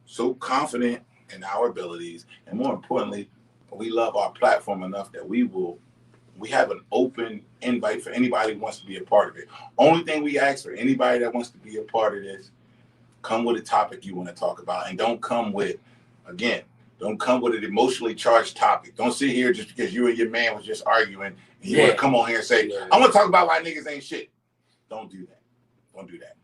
so confident in our abilities, and more importantly, we love our platform enough that we have an open invite for anybody who wants to be a part of it. Only thing we ask for anybody that wants to be a part of this, come with a topic you want to talk about, and don't come with an emotionally charged topic. Don't sit here just because you and your man was just arguing and you want to come on here and say, I want to talk about why niggas ain't shit. Don't do that. Don't do that.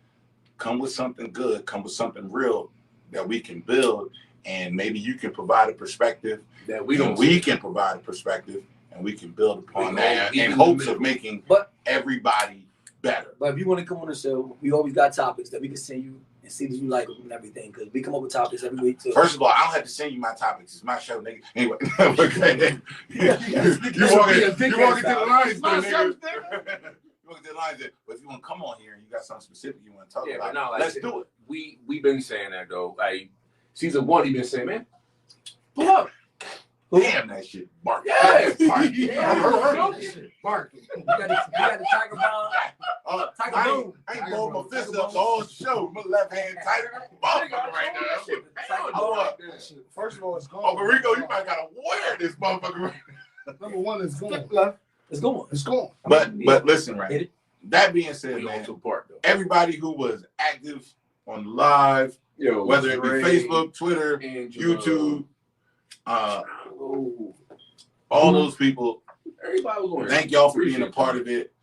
Come with something good. Come with something real that we can build and maybe you can provide a perspective that we and don't. we can provide a perspective, and we can build upon We that all in in hopes the of making But everybody better. But if you want to come on the show, we always got topics that we can send you and see that you like them and everything. Because we come up with topics every week too. First of all, I don't have to send you my topics. It's my show, nigga. Anyway, okay. you walk into the lines, my nigga. show, You walk into the lines, but if you want to come on here and you got something specific you want to talk Yeah, about, but no, like, let's do it. We've been saying that though. Like season 1, he been saying, man, pull up. Damn, that shit bark. Yeah, Bark. Bark. You got the Tiger Bomb. Tiger I Boom. ain't blowing my fist up the whole show. My left hand tighter than a motherfucker right now. Tiger I Boom. want- First of all, it's gone. Uncle Rico, you might gotta wear this motherfucker right now. Number one, it's gone. Let's go on. It's gone. But listen, Hit right. it. That being said, We on man, to part though. everybody who was active on live, Yo, whether it be Dre, Facebook, Twitter, Angela, YouTube, oh, all those people, everybody was on. thank y'all for being a part of it.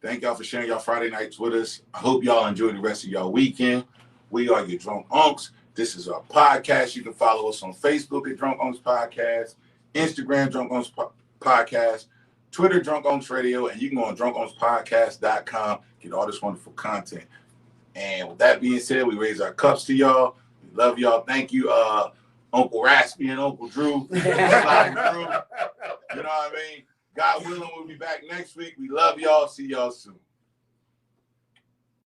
Thank y'all for sharing y'all Friday nights with us. I hope y'all enjoy the rest of y'all weekend. We are your Drunk Unks. This is our podcast. You can follow us on Facebook at Drunk Unks Podcast, Instagram Drunk Unks Podcast, Twitter Drunk Unks Radio, and you can go on drunkunkspodcast.com, get all this wonderful content. And with that being said, we raise our cups to y'all. We love y'all. Thank you, Uncle Raspy and Uncle Drew. You know what I mean? God willing, we'll be back next week. We love y'all. See y'all soon.